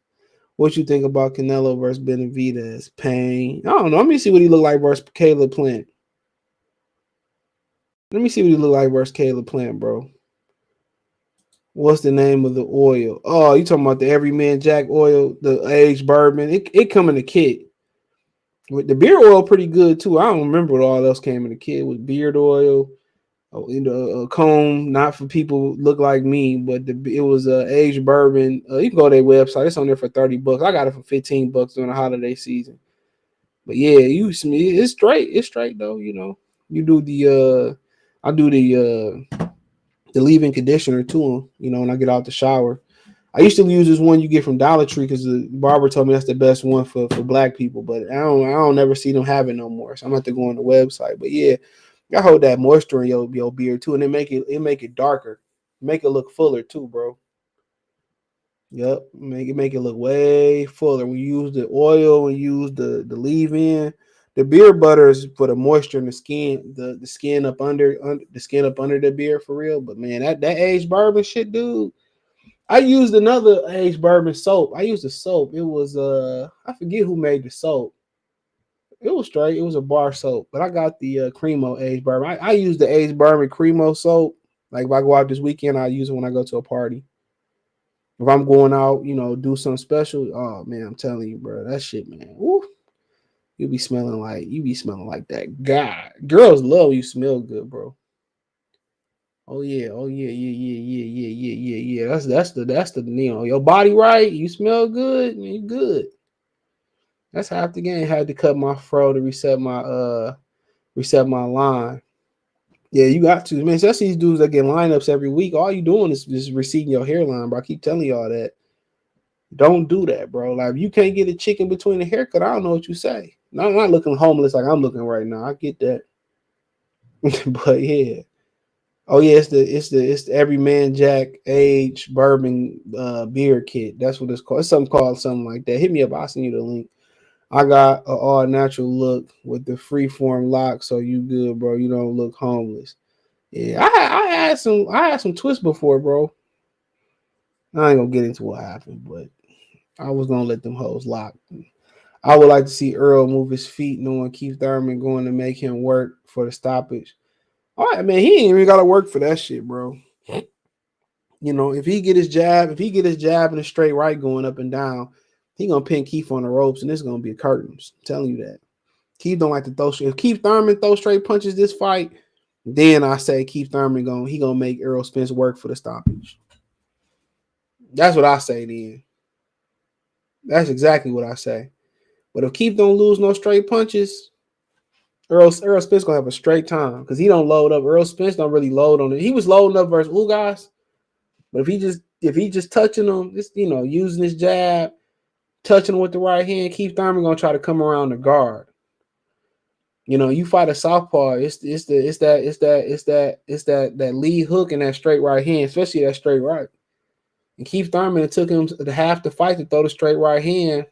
[SPEAKER 1] What you think about Canelo versus Benavidez? Pain. I don't know. Let me see what he look like versus Caleb Plant. Bro. What's the name of the oil? Oh, you talking about the Everyman Jack oil, the aged bourbon? It come in a kit. With the beard oil, pretty good too. I don't remember what all else came in the kit. With beard oil, a comb, not for people who look like me, but it was aged bourbon. You can go to their website. It's on there for $30. I got it for $15 during the holiday season. But yeah, it's straight. It's straight though. You do the I do the leave-in conditioner too. When I get out the shower. I used to use this one you get from Dollar Tree because the barber told me that's the best one for black people. But I don't never see them have it no more. So I'm gonna have to go on the website. But yeah, I hold that moisture in your beard too, and make it darker, make it look fuller too, bro. Yep, make it look way fuller. We use the oil, we use the leave-in. The beard butter is for the moisture in the skin, the skin up under the skin up under the beard for real. But man, that aged bourbon shit, dude. I used another aged bourbon soap. I used a soap. It was I forget who made the soap. It was straight. It was a bar soap, but I got the Cremo aged bourbon. I use the aged bourbon Cremo soap. Like if I go out this weekend, I use it when I go to a party. If I'm going out, do something special. Oh man, I'm telling you, bro, that shit, man. Woo, you be smelling like that guy. Girls love you smell good, bro. Oh yeah, yeah. That's the your body right. You smell good, man, you good. That's half the game. Had to cut my fro to reset my line. Yeah, you got to, man. Especially these dudes that get lineups every week. All you doing is receding your hairline, bro. I keep telling y'all that. Don't do that, bro. Like if you can't get a chicken between the haircut, I don't know what you say. No, I'm not looking homeless like I'm looking right now. I get that. But yeah. Oh yeah, it's the Everyman Jack Age Bourbon beer kit. That's what it's called. It's something like that. Hit me up. I'll send you the link. I got an all natural look with the freeform lock, so you good, bro. You don't look homeless. Yeah, I had some twists before, bro. I ain't gonna get into what happened, but I was gonna let them hoes lock. I would like to see Earl move his feet, knowing Keith Thurman going to make him work for the stoppage. All right, man, he ain't even got to work for that shit, bro. If he get his jab and a straight right going up and down, he gonna pin Keith on the ropes, and it's gonna be curtains. I'm telling you that. Keith don't like to throw straight. If Keith Thurman throw straight punches this fight, then I say Keith Thurman gonna make Errol Spence work for the stoppage. That's what I say then. That's exactly what I say. But if Keith don't lose no straight punches, Errol Spence gonna have a straight time because he don't load up. Errol Spence don't really load on it. He was loading up versus Ugas, but if he just touching them, just using his jab, touching him with the right hand, Keith Thurman gonna try to come around the guard. You fight a southpaw, it's that lead hook and that straight right hand, especially that straight right. And Keith Thurman, it took him to half the fight to throw the straight right hand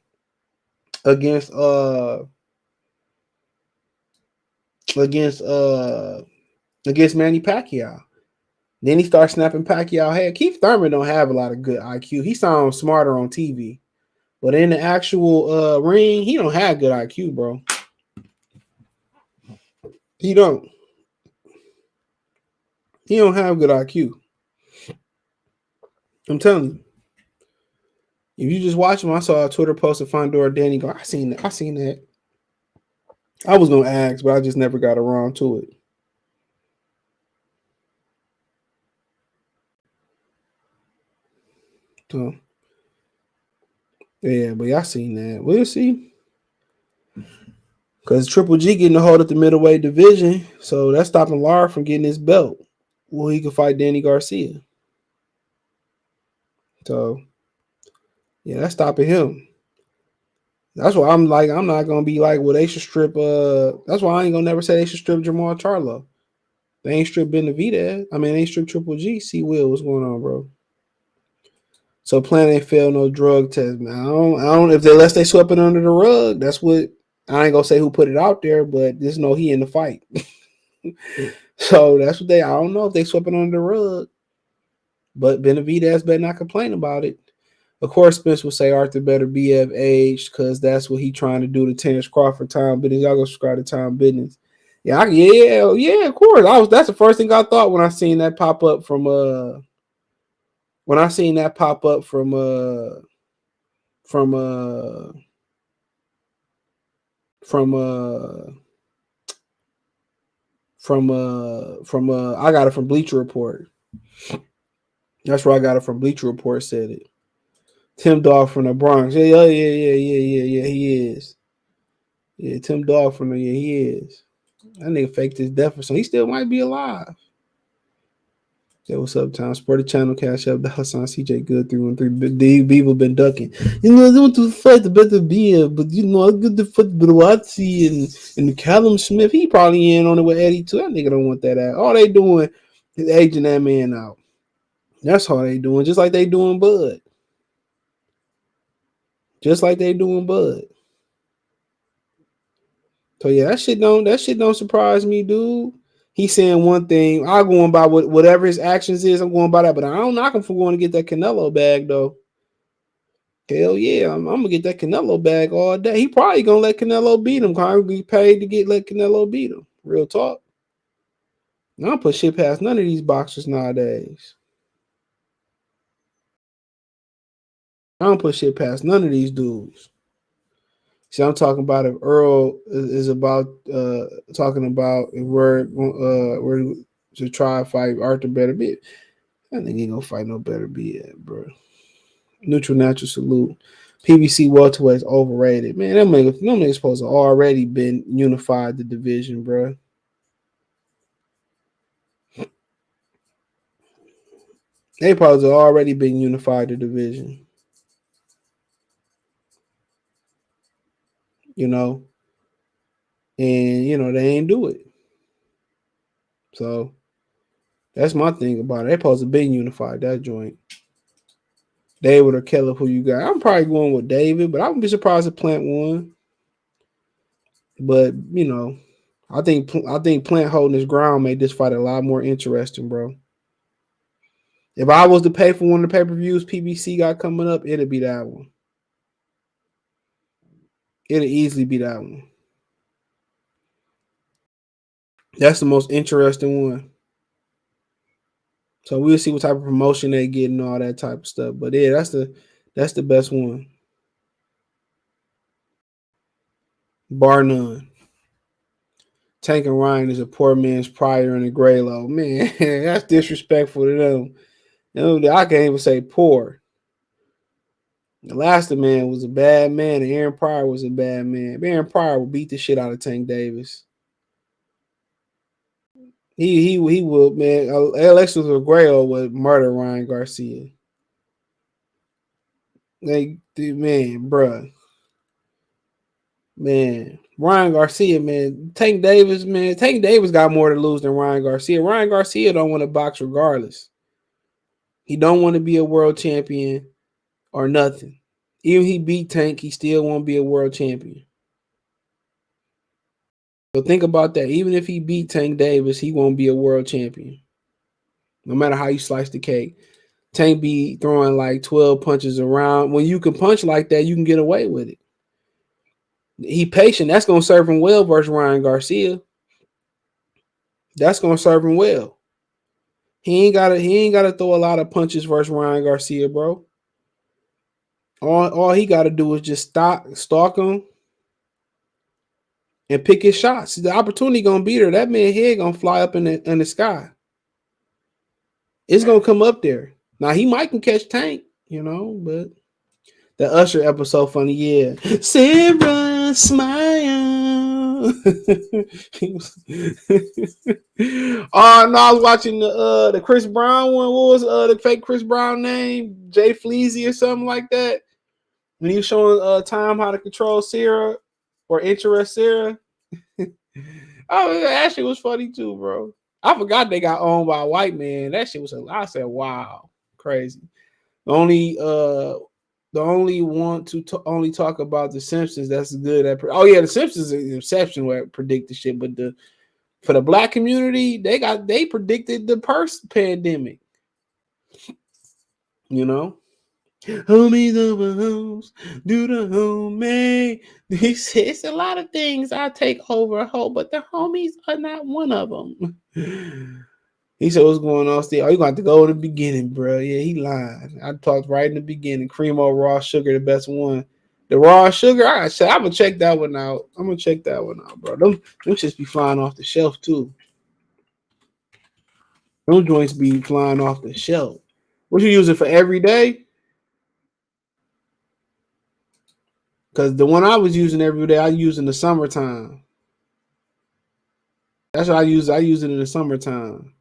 [SPEAKER 1] against Manny Pacquiao. Then he starts snapping Pacquiao head. Keith Thurman don't have a lot of good IQ. He sounds smarter on TV, but in the actual ring, he don't have good IQ, bro. He don't have good IQ. I'm telling you. If you just watch him, I saw a Twitter post of Fondor Danny go, I seen that. I was gonna ask, but I just never got around to it. So yeah, but y'all seen that. We'll see. Because Triple G getting a hold of the middleweight division, so that's stopping Lara from getting his belt. Well, he can fight Danny Garcia. So yeah, that's stopping him. That's why I'm not gonna be like, well, they should strip. That's why I ain't gonna never say they should strip Jamal Charlo. They ain't strip Benavidez. I mean, they ain't strip Triple G. See, Will, what's going on, bro? So Planet ain't failed no drug test, man. I don't. Unless they swept it under the rug. That's what I ain't gonna say who put it out there, but just know he in the fight. So that's what I don't know if they swept it under the rug. But Benavidez better not complain about it. Of course, Spence will say Arthur better be of age because that's what he trying to do to Terence Crawford. Time business. Y'all go subscribe to Time Business. Yeah, of course. That's the first thing I thought when I seen that pop up from I got it from Bleacher Report. That's where I got it from. Bleacher Report said it. Tim Dog from the Bronx. Yeah, he is. Yeah, Tim Dog from he is. That nigga faked his death or something. He still might be alive. Yeah, what's up, Tom? Sporty Channel, Cash App, Hassan, CJ Good, 313. The people been ducking. You know, they want to fight the better beer, but you know, I get the foot Brawatsi and Callum Smith. He probably in on it with Eddie too. That nigga don't want that out. All they doing is aging that man out. That's all they doing, just like they doing Bud. Just like they doing Bud. So yeah, that shit don't surprise me, dude. He's saying one thing. I'm going by whatever his actions is. I'm going by that, but I don't knock him for going to get that Canelo bag though. Hell yeah, I'm gonna get that Canelo bag all day. He probably gonna let Canelo beat him. Probably be paid to let Canelo beat him. Real talk. I don't put shit past none of these boxers nowadays. I don't put shit past none of these dudes. See, I'm talking about if Earl is about talking about if we're to try to fight Arthur Better Be. I think he ain't gonna fight no Better Be at, bro. Neutral natural salute. PBC welterweight is overrated. Man, them niggas supposed to already been unified the division, bro. They supposed to already been unified the division. You know, and you know they ain't do it. So that's my thing about it. They supposed to be unified that joint. David or Keller, who you got? I'm probably going with David, but I wouldn't be surprised if Plant won. But you know, I think Plant holding his ground made this fight a lot more interesting, bro. If I was to pay for one of the pay-per-views PBC got coming up, it'd be that one. It'd easily be that one. That's the most interesting one. So we'll see what type of promotion they get and all that type of stuff. But yeah, that's the best one. Bar none. Tank and Ryan is a poor man's Pryor and a Graylow. Man, that's disrespectful to them. You know, I can't even say poor. The last man was a bad man, and Aaron Pryor was a bad man. Aaron Pryor will beat the shit out of Tank Davis. He will, man. Alexis Aguero would murder Ryan Garcia. Like, man, bruh. Man, Ryan Garcia, man. Tank Davis, man. Tank Davis got more to lose than Ryan Garcia. Ryan Garcia don't want to box regardless. He don't want to be a world champion or nothing. Even he beat Tank, he still won't be a world champion. So think about that. Even if he beat Tank Davis, he won't be a world champion. No matter how you slice the cake. Tank be throwing like 12 punches around. When you can punch like that, you can get away with it. He patient. That's going to serve him well versus Ryan Garcia. That's going to serve him well. He ain't gotta throw a lot of punches versus Ryan Garcia, bro. All he got to do is just stalk him and pick his shots. The opportunity gonna be there. That man head gonna fly up in the sky. It's gonna come up there. Now he might can catch Tank, you know, but the Usher episode funny, yeah. Sarah smile. Oh no, I was watching the Chris Brown one. What was the fake Chris Brown name? Jay Fleazy or something like that. When he was showing Tom how to control Sarah or interest Sarah. Oh, that shit was funny too, bro. I forgot they got owned by a white man. That shit was I said, wow, crazy. The only want to only talk about the Simpsons. That's good at. Oh yeah, the Simpsons is an exception where it predict the shit, but for the black community, they predicted the pandemic. You know, homies over homes, do the homemade. It's a lot of things I take over a hoe, but the homies are not one of them. He said, "What's going on, Steve? Oh, you going to go in the beginning, bro? Yeah, he lied. I talked right in the beginning. Cream or raw sugar, the best one. The raw sugar, I'm gonna check that one out. Bro. Them just be flying off the shelf too. Them joints be flying off the shelf. What you use it for every day? Because the one I was using every day, I use in the summertime. That's what I use. I use it in the summertime.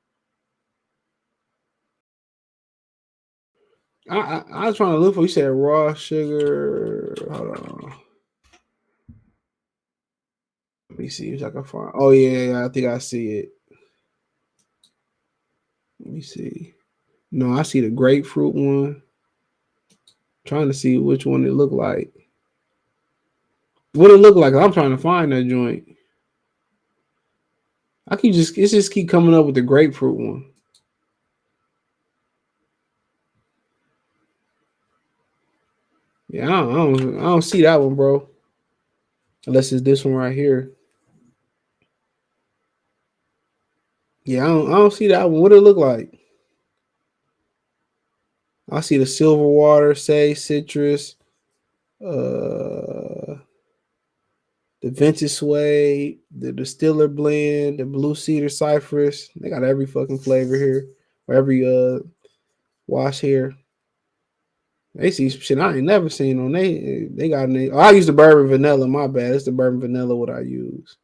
[SPEAKER 1] I was trying to look for. You said raw sugar. Hold on. Let me see if I can find. Oh yeah, I think I see it. Let me see. No, I see the grapefruit one. Trying to see which one it looked like. What it look like? I'm trying to find that joint. It just keep coming up with the grapefruit one. Yeah, I don't see that one, bro. Unless it's this one right here. Yeah, I don't see that one. What it look like? I see the silver water, say citrus, the vintage suede, the distiller blend, the blue cedar cypress. They got every fucking flavor here, or every wash here. They see some shit I ain't never seen on they got I use the bourbon vanilla, my bad. It's the bourbon vanilla what I use.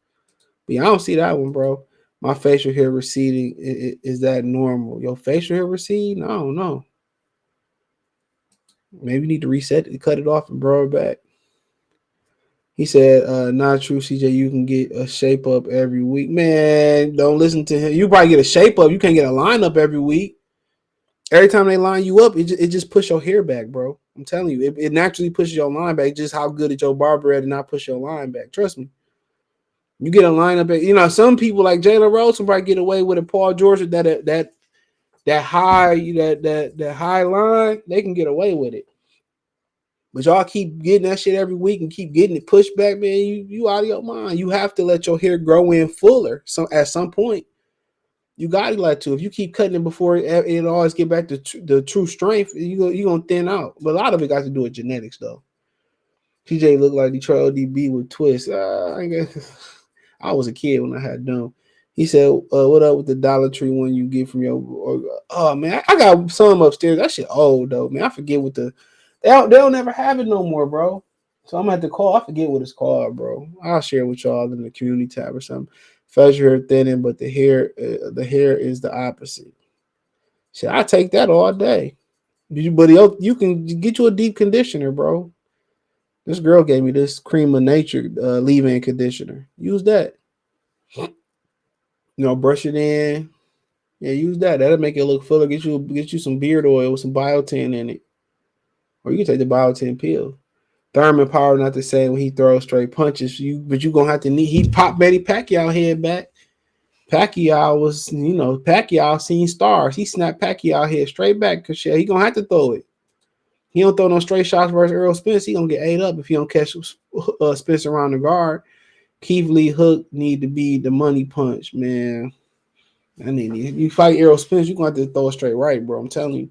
[SPEAKER 1] But yeah, I don't see that one, bro. My facial hair receding, is that normal? Your facial hair receding? I don't know. Maybe you need to reset it, cut it off and grow it back. He said, not true, CJ. You can get a shape up every week. Man, don't listen to him. You probably get a shape up. You can't get a line up every week. Every time they line you up, it just push your hair back, bro. I'm telling you, it naturally pushes your line back. Just how good at your barber at and not push your line back. Trust me. You get a line up, some people like Jalen Rose will probably get away with it. Paul George with that high line, they can get away with it. But y'all keep getting that shit every week and keep getting it pushed back, man. You out of your mind. You have to let your hair grow in fuller. So at some point, you got to let to. If you keep cutting it before it always get back to the true strength, you gonna thin out. But a lot of it got to do with genetics, though. TJ looked like Detroit ODB with twists. I guess I was a kid when I had them. He said, "What up with the Dollar Tree one you get from your?" Oh man, I got some upstairs. That shit old though, man. I forget what they'll never have it no more, bro. So I'm gonna have to call. I forget what it's called, bro. I'll share it with y'all in the community tab or something. Facial hair thinning, but the hair is the opposite. Shit, I take that all day. But you can get you a deep conditioner, bro. This girl gave me this Cream of Nature leave-in conditioner. Use that. Brush it in. Yeah, use that. That'll make it look fuller. Get you some beard oil with some biotin in it. Or you can take the biotin pill. Thurman Power not the same when he throws straight punches. But you gonna have to need. He popped Manny Pacquiao head back. Pacquiao seen stars. He snapped Pacquiao head straight back because he gonna have to throw it. He don't throw no straight shots versus Errol Spence. He gonna get ate up if he don't catch Spence around the guard. Keith Lee Hook need to be the money punch, man. You fight Errol Spence, you're gonna have to throw it straight right, bro. I'm telling you.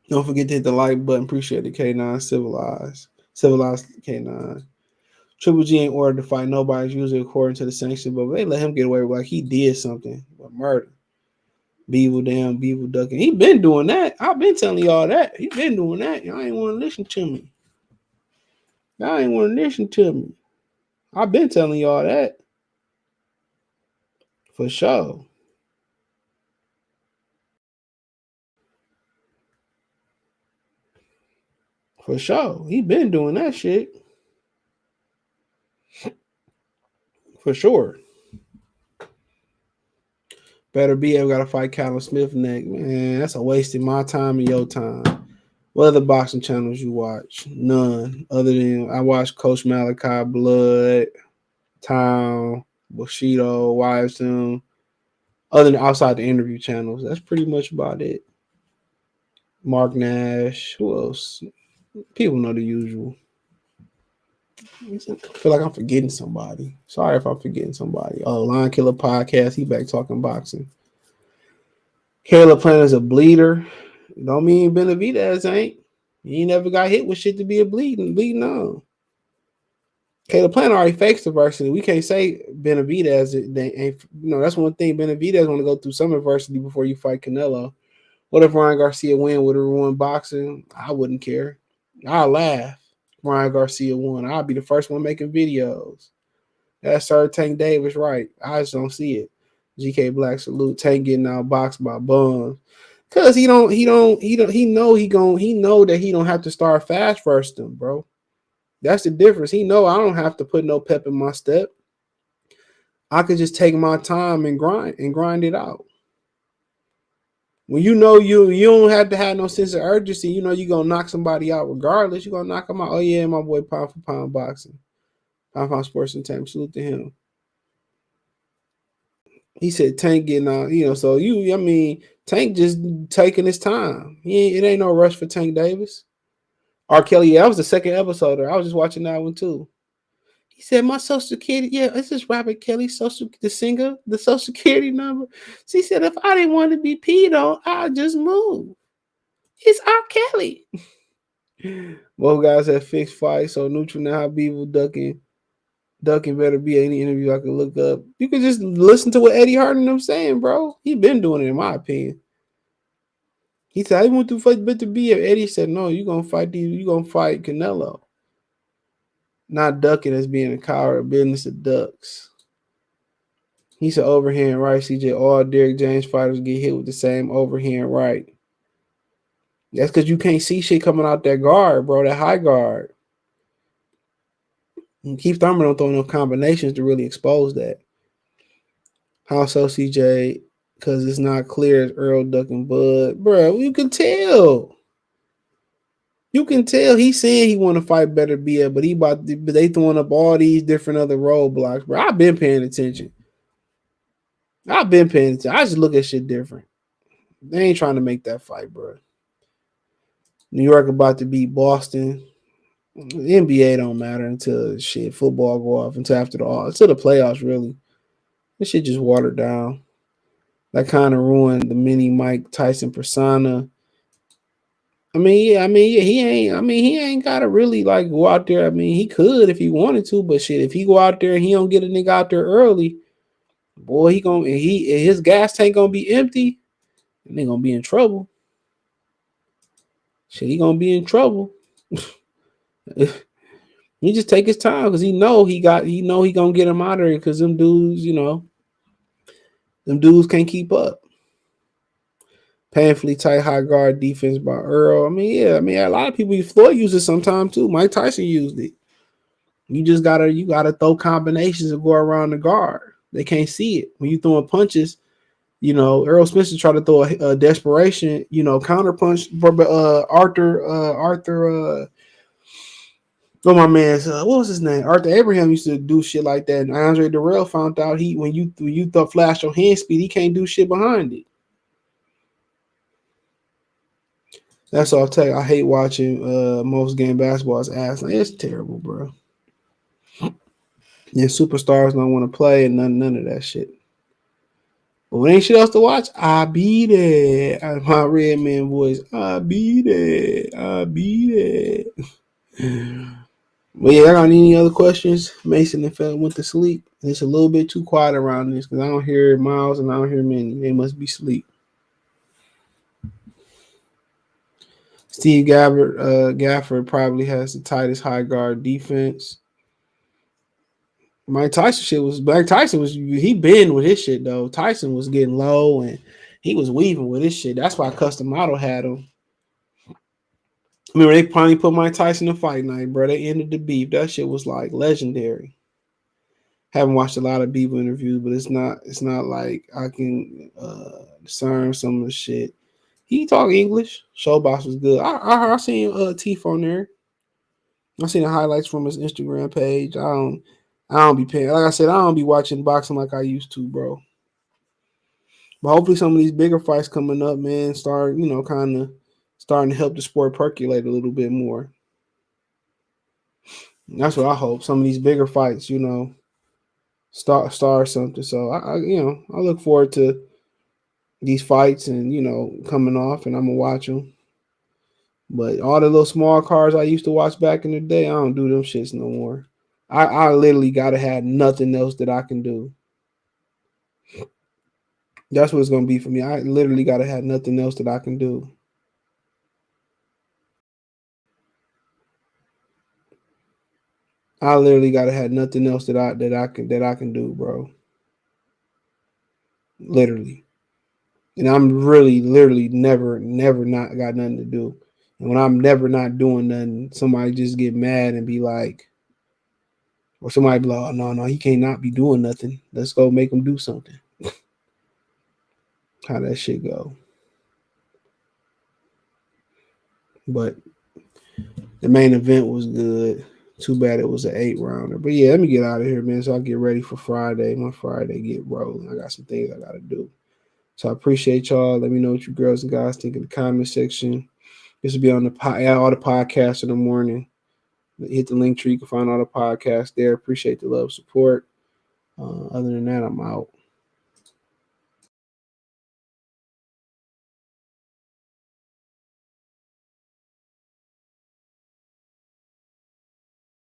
[SPEAKER 1] Don't forget to hit the like button. Appreciate the K9 civilized K9. Triple G ain't ordered to fight nobody's usually according to the sanction, but they let him get away with like he did something, but murder. Beaver ducking. He been doing that. I've been telling y'all that. He been doing that. Y'all ain't want to listen to me. I've been telling y'all that. For sure. For sure. He been doing that shit. For sure. Better be able to fight Callum Smith next. Man, that's a waste of my time and your time. What other boxing channels you watch? None. Other than I watch Coach Malachi, Blood, Town, Bushido, YSM. Other than outside the interview channels. That's pretty much about it. Mark Nash. Who else? People know the usual. I feel like I'm forgetting somebody. Sorry if I'm forgetting somebody. Oh, Lion Killer Podcast. He back talking boxing. Caleb Plant is a bleeder. Don't mean Benavidez ain't. He never got hit with shit to be a bleeding on. Caleb Plant already fakes adversity. We can't say Benavidez ain't. That's one thing. Benavidez want to go through some adversity before you fight Canelo. What if Ryan Garcia would have won boxing? I wouldn't care. I'll laugh. Ryan Garcia won. I'll be the first one making videos. That's Sir Tank Davis, right? I just don't see it. GK Black salute. Tank getting out boxed by bums. Cause he know that he don't have to start fast first them, bro. That's the difference. He know I don't have to put no pep in my step. I could just take my time and grind it out. When you know you don't have to have no sense of urgency, you know you're gonna knock somebody out regardless. You're gonna knock them out. Oh yeah, my boy pound for pound boxing. Pound for pound sports and time. Salute to him. He said Tank getting out, so Tank just taking his time. It ain't no rush for Tank Davis. R. Kelly, yeah, that was the second episode. I was just watching that one too. He said, my social security, yeah, this is Robert Kelly, the singer, the social security number. So he said, if I didn't want to be peed on, I'll just move. It's R. Kelly. Both guys had fixed fights, so neutral now Habib ducking. Ducking better be any interview I can look up. You can just listen to what Eddie Hart and them saying, bro. He been doing it, in my opinion. He said, I want to fight better be. Eddie said, no, you're going to fight Canelo. Not ducking as being a coward, business of ducks. He said overhand right, CJ. All Derrick James fighters get hit with the same overhand right. That's because you can't see shit coming out that guard, bro, that high guard. And Keith Thurman don't throw no combinations to really expose that. How so, CJ? Because it's not clear as Earl ducking Bud. Bro, you can tell. You can tell he's saying he want to fight better BL, but they throwing up all these different other roadblocks, bro. I've been paying attention. I just look at shit different. They ain't trying to make that fight, bro. New York about to beat Boston. The NBA don't matter until football go off until until the playoffs, really. This shit just watered down. That kind of ruined the mini Mike Tyson persona. He ain't gotta really like go out there. He could if he wanted to, but shit, if he go out there and he don't get a nigga out there early, boy, his gas tank gonna be empty, and they gonna be in trouble. Shit, he gonna be in trouble. He just take his time because he gonna get him out of there because them dudes, them dudes can't keep up. Painfully tight high guard defense by Earl. A lot of people Floyd used it sometime too. Mike Tyson used it. You gotta throw combinations and go around the guard. They can't see it when you throwing punches. Errol Spence tried to throw a desperation, counter punch for Arthur. Oh my man, what was his name? Arthur Abraham used to do shit like that. And Andre Durrell found out when you flash your hand speed, he can't do shit behind it. That's all I'll tell you. I hate watching most game basketball's ass. Like, it's terrible, bro. And superstars don't want to play and none of that shit. But when ain't shit else to watch, I be there. My red man voice, I be there. I be there. But yeah, I got any other questions? Mason and Fell went to sleep. It's a little bit too quiet around this because I don't hear Miles and I don't hear Minnie. They must be asleep. Steve Gafford probably has the tightest high guard defense. Mike Tyson was he been with his shit though. Tyson was getting low and he was weaving with his shit. That's why Custom Model had him. They finally put Mike Tyson in Fight Night, bro. They ended the beef. That shit was like legendary. Haven't watched a lot of Bieber interviews, but it's not like I can discern some of the shit. He talk English. Showbox was good. I seen Teeth on there. I seen the highlights from his Instagram page. I don't be paying. Like I said, I don't be watching boxing like I used to, bro. But hopefully some of these bigger fights coming up, man, start, kind of starting to help the sport percolate a little bit more. And that's what I hope. Some of these bigger fights, start something. So I look forward to these fights and, coming off, and I'm gonna watch them. But all the little small cars I used to watch back in the day, I don't do them shits no more. I literally gotta have nothing else that I can do. That's what it's gonna be for me. I literally gotta have nothing else that I can do. I literally gotta have nothing else that I can do, bro. Literally. And I'm really, literally never not got nothing to do. And when I'm never not doing nothing, somebody just get mad and be like, or somebody be like, oh, no, he can't not be doing nothing. Let's go make him do something. How that shit go. But the main event was good. Too bad it was an 8-rounder. But yeah, let me get out of here, man. So I'll get ready for Friday. My Friday get rolling. I got some things I got to do. So I appreciate y'all. Let me know what you girls and guys think in the comment section. This will be on all the podcasts in the morning. Hit the link tree. You can find all the podcasts there. Appreciate the love, support. Other than that, I'm out.